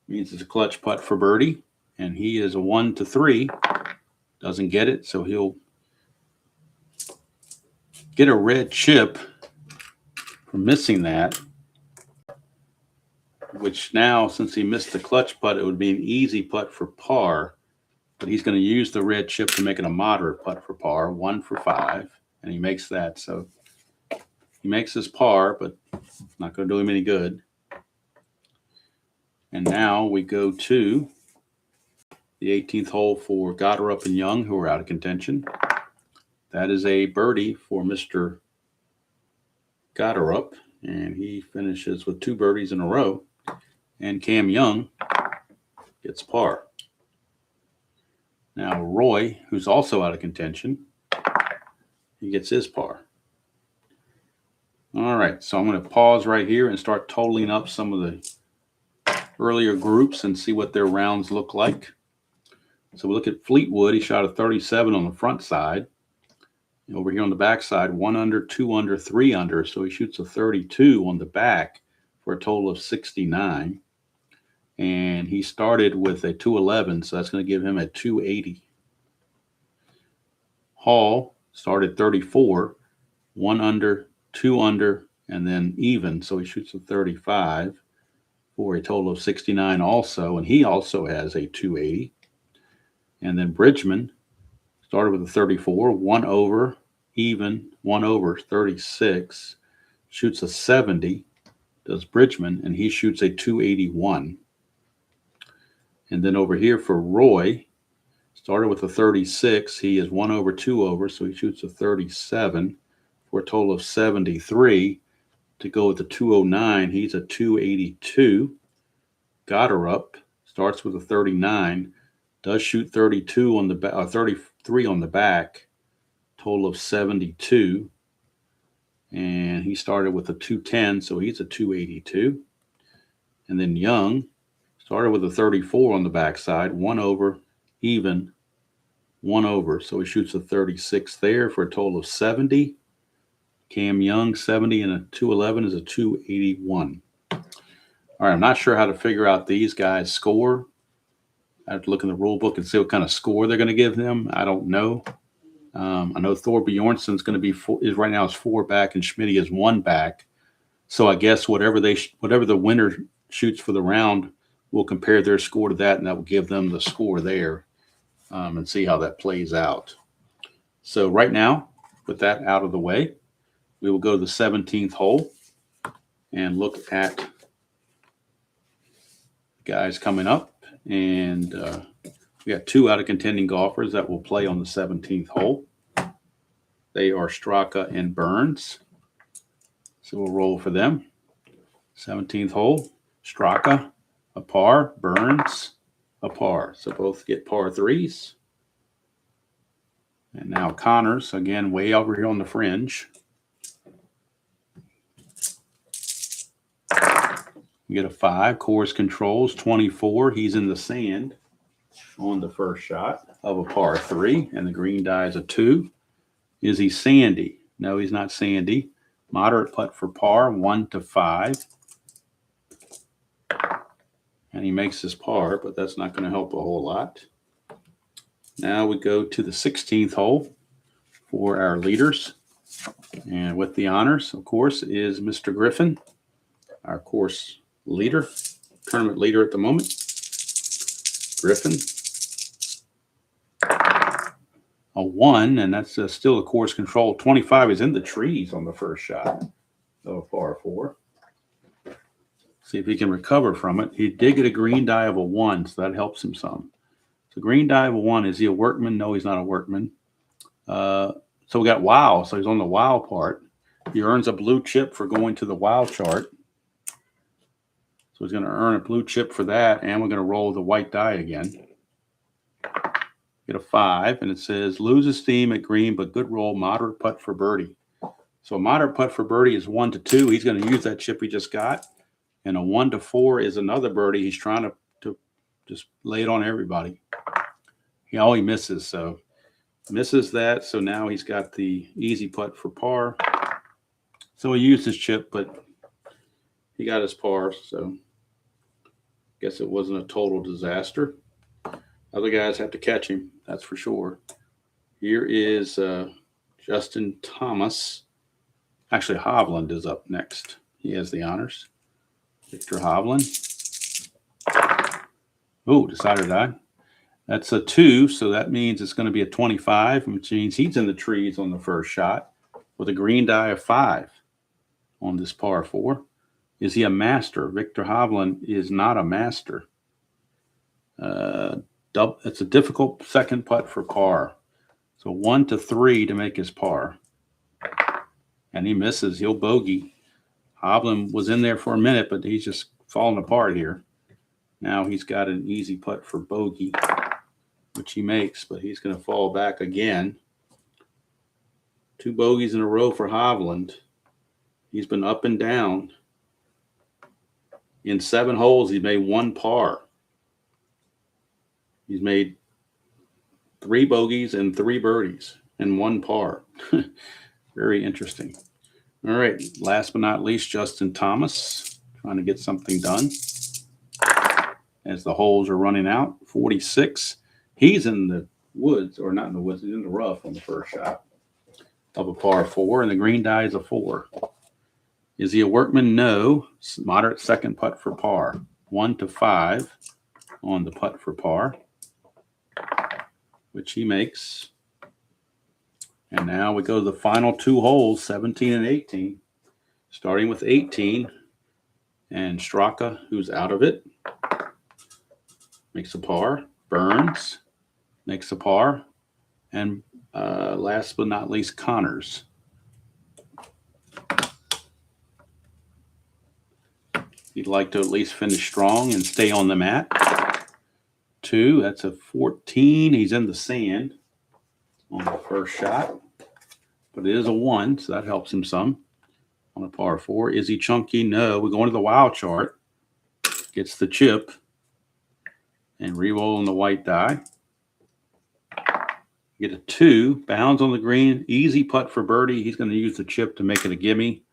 Speaker 1: Means it's a clutch putt for birdie. And he is a 1-3. Doesn't get it, so he'll get a red chip for missing that, which now, since he missed the clutch putt, it would be an easy putt for par, but he's going to use the red chip to make it a moderate putt for par, 1 for 5, and he makes that. So he makes his par, but it's not going to do him any good. And now we go to the 18th hole for Goddard and Young, who are out of contention. That is a birdie for Mr. Goddard, and he finishes with 2 birdies in a row. And Cam Young gets par. Now Roy, who's also out of contention, he gets his par. All right, so I'm going to pause right here and start totaling up some of the earlier groups and see what their rounds look like. So we look at Fleetwood. He shot a 37 on the front side. Over here on the back side, 1 under, 2 under, 3 under. So he shoots a 32 on the back for a total of 69. And he started with a 211, so that's going to give him a 280. Hall started 34, 1 under, 2 under, and then even. So he shoots a 35 for a total of 69 also. And he also has a 280. And then Bridgman started with a 34, 1 over, even, 1 over, 36, shoots a 70, does Bridgman, and he shoots a 281. And then over here for Roy, started with a 36, he is 1 over, 2 over, so he shoots a 37 for a total of 73. To go with the 209, he's a 282. Goddard starts with a 39, does shoot 32 on the 33 on the back, total of 72. And he started with a 210, so he's a 282. And then Young started with a 34 on the backside, 1 over, even, 1 over. So he shoots a 36 there for a total of 70. Cam Young, 70 and a 211 is a 281. All right, I'm not sure how to figure out these guys' score. I have to look in the rule book and see what kind of score they're going to give them. I don't know. I know Thor Bjornsson's going to be right now is 4 back, and Schmitty is 1 back. So I guess whatever the winner shoots for the round, we'll compare their score to that, and that will give them the score there, and see how that plays out. So right now, with that out of the way, we will go to the 17th hole and look at guys coming up. And we got 2 out of contending golfers that will play on the 17th hole. They are Straka and Burns. So we'll roll for them. 17th hole, Straka, a par, Burns, a par. So both get par 3s. And now Connors, again, way over here on the fringe. We get a 5, course controls, 24. He's in the sand on the first shot of a par 3, and the green die is a 2. Is he Sandy? No, he's not Sandy. Moderate putt for par, 1 to 5. And he makes his par, but that's not going to help a whole lot. Now we go to the 16th hole for our leaders. And with the honors, of course, is Mr. Griffin, our course leader, tournament leader at the moment. Griffin. A 1, and that's still a course control. 25 is in the trees on the first shot of a par 4. See if he can recover from it. He did get a green die of a 1, so that helps him some. So green die of a 1. Is he a workman? No, he's not a workman. So we got wow. So he's on the wow part. He earns a blue chip for going to the wow chart. So he's going to earn a blue chip for that, and we're going to roll the white die again. Get a 5, and it says loses steam at green, but good roll, moderate putt for birdie. So a moderate putt for birdie is 1 to 2. He's going to use that chip he just got. And a 1 to 4 is another birdie. He's trying to just lay it on everybody. He always misses, so misses that. So now he's got the easy putt for par. So he used his chip, but he got his par. So guess it wasn't a total disaster. Other guys have to catch him, that's for sure. Here is Justin Thomas. Actually, Hovland is up next. He has the honors. Victor Hovland. Oh, decided die. That's a 2, so that means it's going to be a 25, which means he's in the trees on the first shot with a green die of 5 on this par 4. Is he a master? Victor Hovland is not a master. It's a difficult second putt for par. So 1 to 3 to make his par. And he misses. He'll bogey. Hovland was in there for a minute, but he's just falling apart here. Now he's got an easy putt for bogey, which he makes, but he's going to fall back again. 2 bogeys in a row for Hovland. He's been up and down. In 7 holes, he made 1 par. He's made 3 bogeys and 3 birdies and 1 par. Very interesting. All right, last but not least, Justin Thomas, trying to get something done as the holes are running out. 46. He's in the woods, or not in the woods, he's in the rough on the first shot of a par 4, and the green die is a 4. Is he a workman? No. Moderate second putt for par. 1 to 5 on the putt for par, which he makes. And now we go to the final 2 holes, 17 and 18. Starting with 18, and Straka, who's out of it, makes a par. Burns makes a par. And last but not least, Connors. He'd like to at least finish strong and stay on the mat. 2, that's a 14. He's in the sand on the first shot, but it is a 1, so that helps him some on a par 4. Is he chunky? No. We go into the wow chart. Gets the chip and re-roll on the white die. Get a 2, bounds on the green, easy putt for birdie. He's going to use the chip to make it a gimme.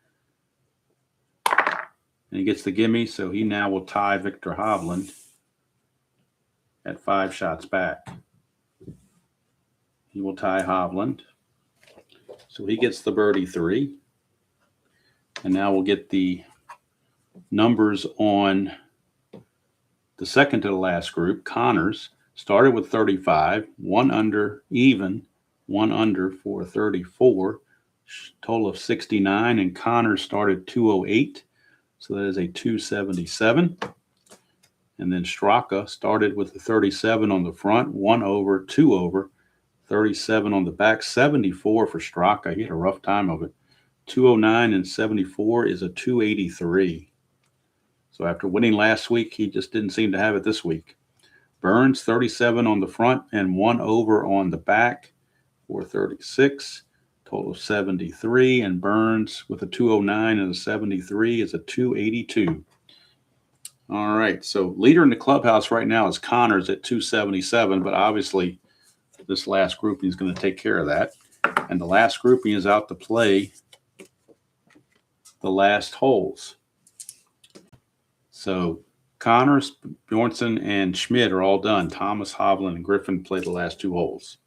Speaker 1: And he gets the gimme, so he now will tie Victor Hovland at 5 shots back. He will tie Hovland. So he gets the birdie 3. And now we'll get the numbers on the second to the last group. Connors started with 35, 1 under, even, 1 under for 34, total of 69. And Connors started 208, so that is a 277. And then Straka started with the 37 on the front, 1 over, 2 over, 37 on the back, 74 for Straka. He had a rough time of it. 209 and 74 is a 283. So after winning last week, he just didn't seem to have it this week. Burns, 37 on the front and 1 over on the back for 36. Total of 73. And Burns with a 209 and a 73 is a 282. All right, so leader in the clubhouse right now is Connors at 277, but obviously this last grouping is going to take care of that. And the last grouping is out to play the last holes. So Connors, Bjornsson, and Schmidt are all done. Thomas, Hovland, and Griffin play the last 2 holes,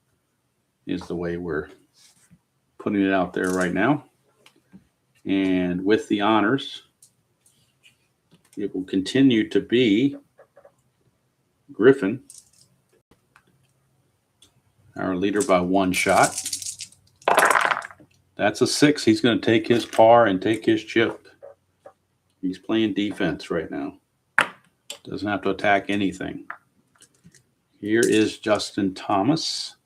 Speaker 1: is the way we're putting it out there right now. And with the honors, it will continue to be Griffin, our leader by 1 shot. That's a 6. He's going to take his par and take his chip. He's playing defense right now. Doesn't have to attack anything. Here is Justin Thomas.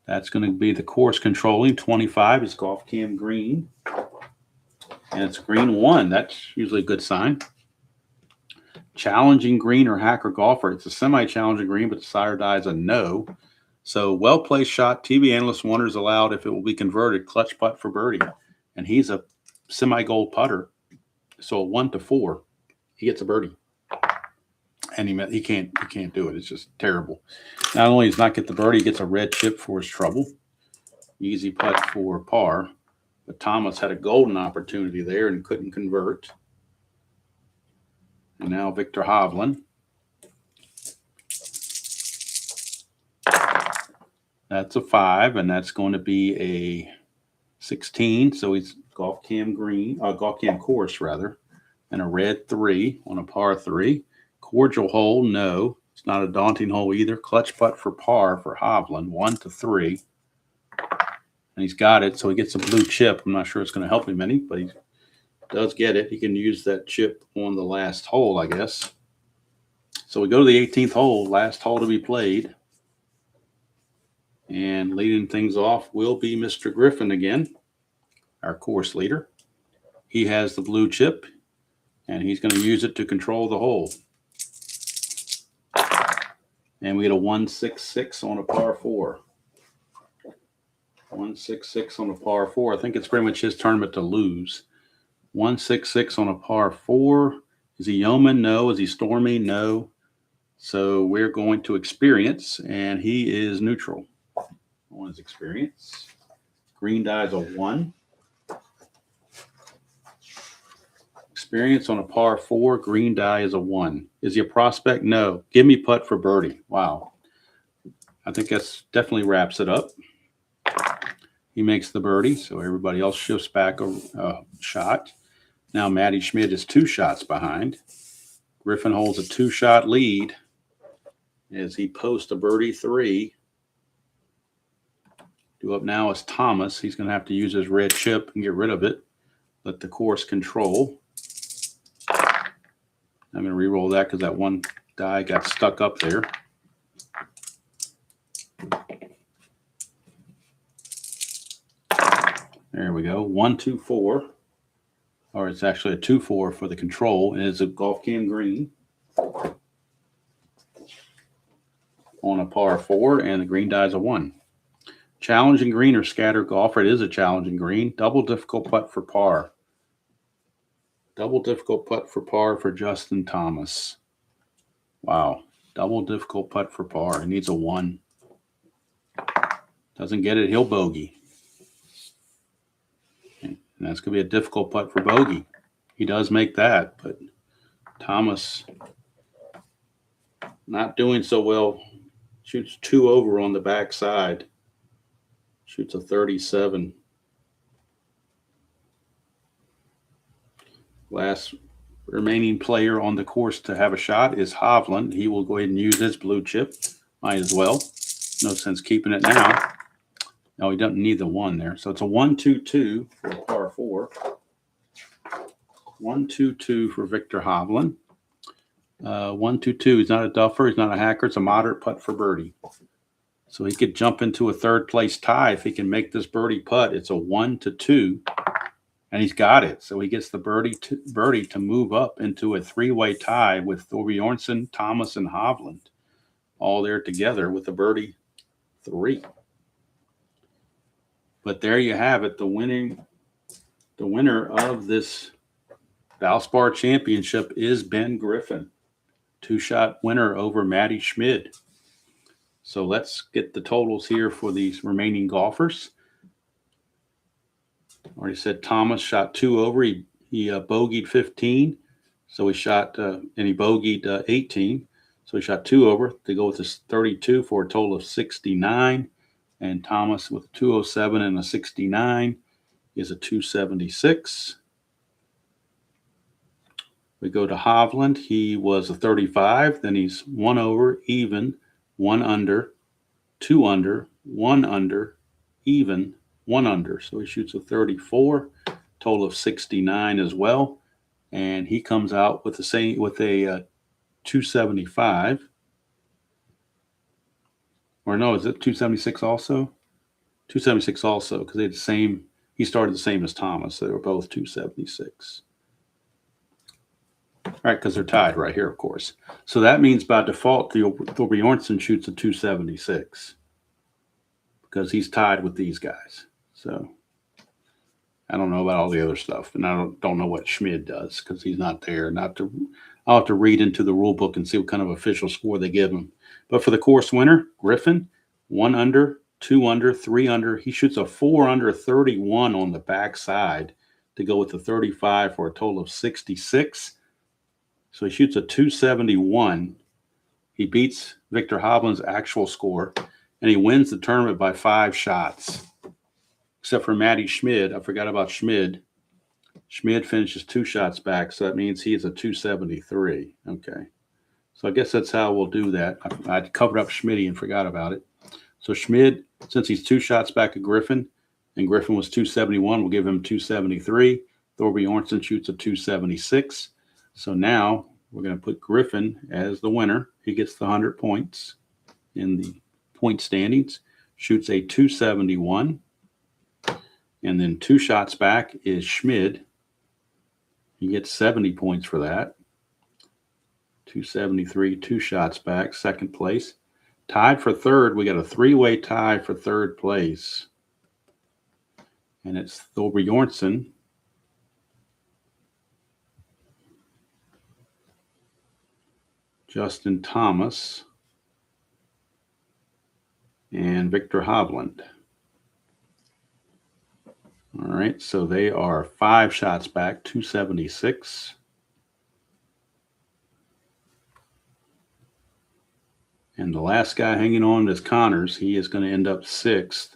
Speaker 1: That's going to be the course controlling. 25 is golf cam green. And it's green 1. That's usually a good sign. Challenging green or hacker golfer. It's a semi-challenging green, but the sire die is a no. So well-placed shot. TV analyst wonders aloud if it will be converted. Clutch putt for birdie. And he's a semi-gold putter. So 1 to 4, he gets a birdie. And he can't do it. It's just terrible. Not only does not get the birdie, he gets a red chip for his trouble. Easy putt for par. But Thomas had a golden opportunity there and couldn't convert. And now Victor Hovland. That's a 5, and that's going to be a 16. So he's golf cam course rather, and a red 3 on a par 3. Cordial hole, no. It's not a daunting hole either. Clutch putt for par for Hovland, 1 to 3. And he's got it, so he gets a blue chip. I'm not sure it's going to help him any, but he does get it. He can use that chip on the last hole, I guess. So we go to the 18th hole, last hole to be played. And leading things off will be Mr. Griffin again, our course leader. He has the blue chip, and he's going to use it to control the hole. And we get a 166 on a par 4. 166 on a par 4. I think it's pretty much his tournament to lose. 166 on a par 4. Is he Yeoman? No. Is he Stormy? No. So we're going to experience, and he is neutral on his experience. Green die is a 1. Experience on a par 4. Green die is a 1. Is he a prospect? No. Give me putt for birdie. Wow. I think that's definitely wraps it up. He makes the birdie, so everybody else shifts back a shot. Now Matty Schmidt is 2 shots behind. Griffin holds a 2-shot lead as he posts a birdie 3. Due up now is Thomas. He's going to have to use his red chip and get rid of it. Let the course control. I'm going to re-roll that because that one die got stuck up there. There we go. 1, 2, 4. Or it's actually a 2-4 for the control. And it's a golf cam green on a par 4, and the green die is a 1. Challenging green or scatter golfer. It is a challenging green. Double difficult putt for par. Double difficult putt for par for Justin Thomas. Wow. Double difficult putt for par. He needs a 1. Doesn't get it, he'll bogey. And that's going to be a difficult putt for bogey. He does make that, but Thomas not doing so well. Shoots 2 over on the backside. Shoots a 37. Last remaining player on the course to have a shot is Hovland. He will go ahead and use his blue chip. Might as well. No sense keeping it now. No, he doesn't need the 1 there. So it's a 1-2-2 for par 4. 1-2-2 for Victor Hovland. 1-2-2. He's not a duffer. He's not a hacker. It's a moderate putt for birdie. So he could jump into a 3rd place tie if he can make this birdie putt. It's a 1-2. And he's got it. So he gets the birdie to move up into a 3-way tie with Thorbjornsen, Thomas, and Hovland all there together with a birdie 3. But there you have it. The winner of this Valspar Championship is Ben Griffin. 2-shot winner over Matty Schmidt. So let's get the totals here for these remaining golfers. Already said Thomas shot 2 over. He bogeyed 15. So he shot, and he bogeyed 18. So he shot 2 over. They go with his 32 for a total of 69. And Thomas with 207 and a 69 is a 276. We go to Hovland. He was a 35. Then he's 1 over, even, 1 under, 2 under, 1 under, even, 1 under. So he shoots a 34, total of 69 as well. And he comes out with a 275. Or no, is it 276 also? 276 also, because they had the same. He started the same as Thomas. So they were both 276. All right, because they're tied right here, of course. So that means by default, Thorbjornsen shoots a 276 because he's tied with these guys. So I don't know about all the other stuff, and I don't know what Schmid does because he's not there. I'll have to read into the rule book and see what kind of official score they give him. But for the course winner, Griffin, 1 under, 2 under, 3 under. He shoots a 4 under 31 on the backside to go with the 35 for a total of 66. So he shoots a 271. He beats Victor Hovland's actual score, and he wins the tournament by 5 shots. Except for Matty Schmid. I forgot about Schmid. Schmid finishes 2 shots back, so that means he is a 273. Okay. So I guess that's how we'll do that. I covered up Schmid and forgot about it. So Schmid, since he's 2 shots back at Griffin, and Griffin was 271, we'll give him 273. Thorbjornsen shoots a 276. So now we're going to put Griffin as the winner. He gets the 100 points in the point standings, shoots a 271. And then 2 shots back is Schmid. He gets 70 points for that. 273, 2 shots back, second place. Tied for third, we got a 3-way tie for third place. And it's Thorbjornsen, Justin Thomas, and Victor Hovland. All right, so they are 5 shots back, 276. And the last guy hanging on is Connors. He is going to end up 6th.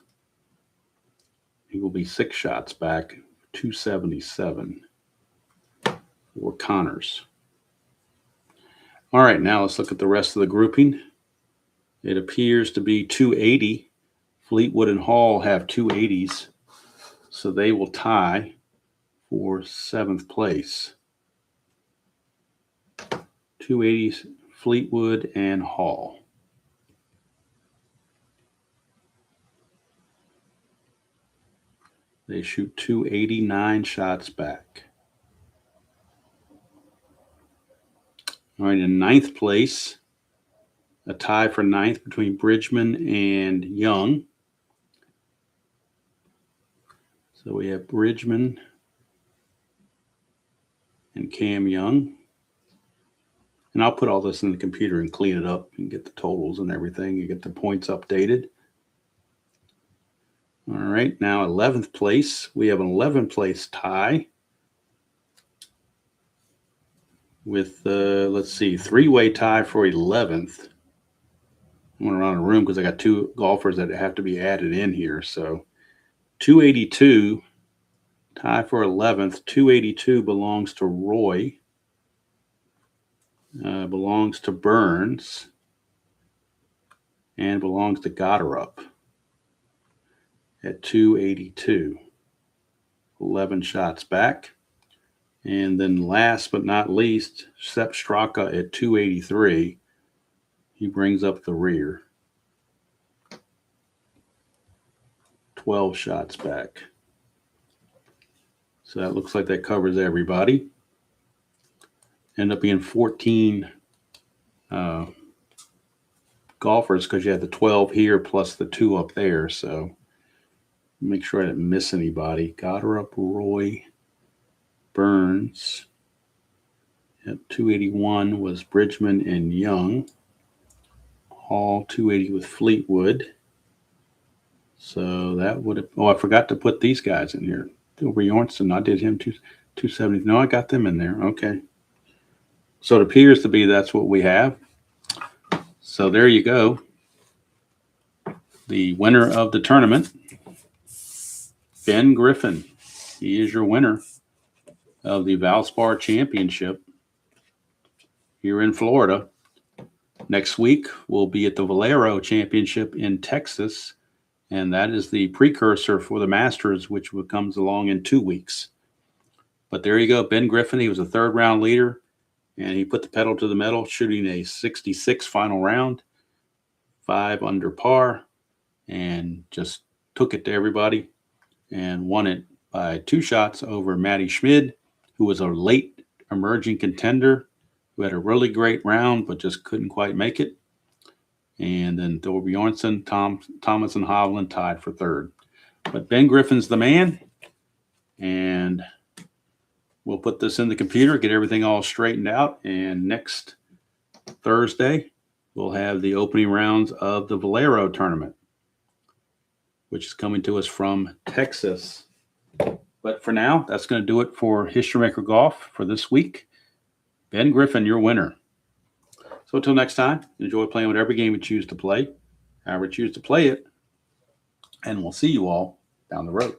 Speaker 1: He will be 6 shots back, 277 for Connors. All right, now let's look at the rest of the grouping. It appears to be 280. Fleetwood and Hall have 280s, so they will tie for 7th place. 280s, Fleetwood and Hall. They shoot 289 shots back. All right, in 9th place, a tie for 9th between Bridgman and Young. So we have Bridgman and Cam Young. And I'll put all this in the computer and clean it up and get the totals and everything. You get the points updated. All right, now 11th place. We have an 11th place tie with, let's see, 3-way tie for 11th. I'm going around the room because I got 2 golfers that have to be added in here. So 282, tie for 11th. 282 belongs to Roy, belongs to Burns, and belongs to Gotterup at 282. 11 shots back. And then last but not least, Sepp Straka at 283. He brings up the rear. 12 shots back. So that looks like that covers everybody. End up being 14 golfers because you had the 12 here plus the 2 up there. So make sure I didn't miss anybody. Gotterup, Roy, Burns. At 281 was Bridgman and Young. Hall 280 with Fleetwood. So that would have. Oh, I forgot to put these guys in here. Over Bjornsson, I did him 270. No, I got them in there. Okay. So it appears to be that's what we have. So there you go. The winner of the tournament, Ben Griffin. He is your winner of the Valspar Championship here in Florida. Next week, we'll be at the Valero Championship in Texas, and that is the precursor for the Masters, which comes along in 2 weeks. But there you go. Ben Griffin, he was a third-round leader, and he put the pedal to the metal, shooting a 66 final round, 5 under par, and just took it to everybody and won it by 2 shots over Matty Schmid, who was a late emerging contender who had a really great round but just couldn't quite make it. And then Thor Bjornsson, Thomas, and Hovland tied for third. But Ben Griffin's the man, and we'll put this in the computer, get everything all straightened out, and next Thursday we'll have the opening rounds of the Valero tournament, which is coming to us from Texas. But for now, that's going to do it for History Maker Golf for this week. Ben Griffin, your winner. So until next time, enjoy playing whatever game you choose to play, however you choose to play it, and we'll see you all down the road.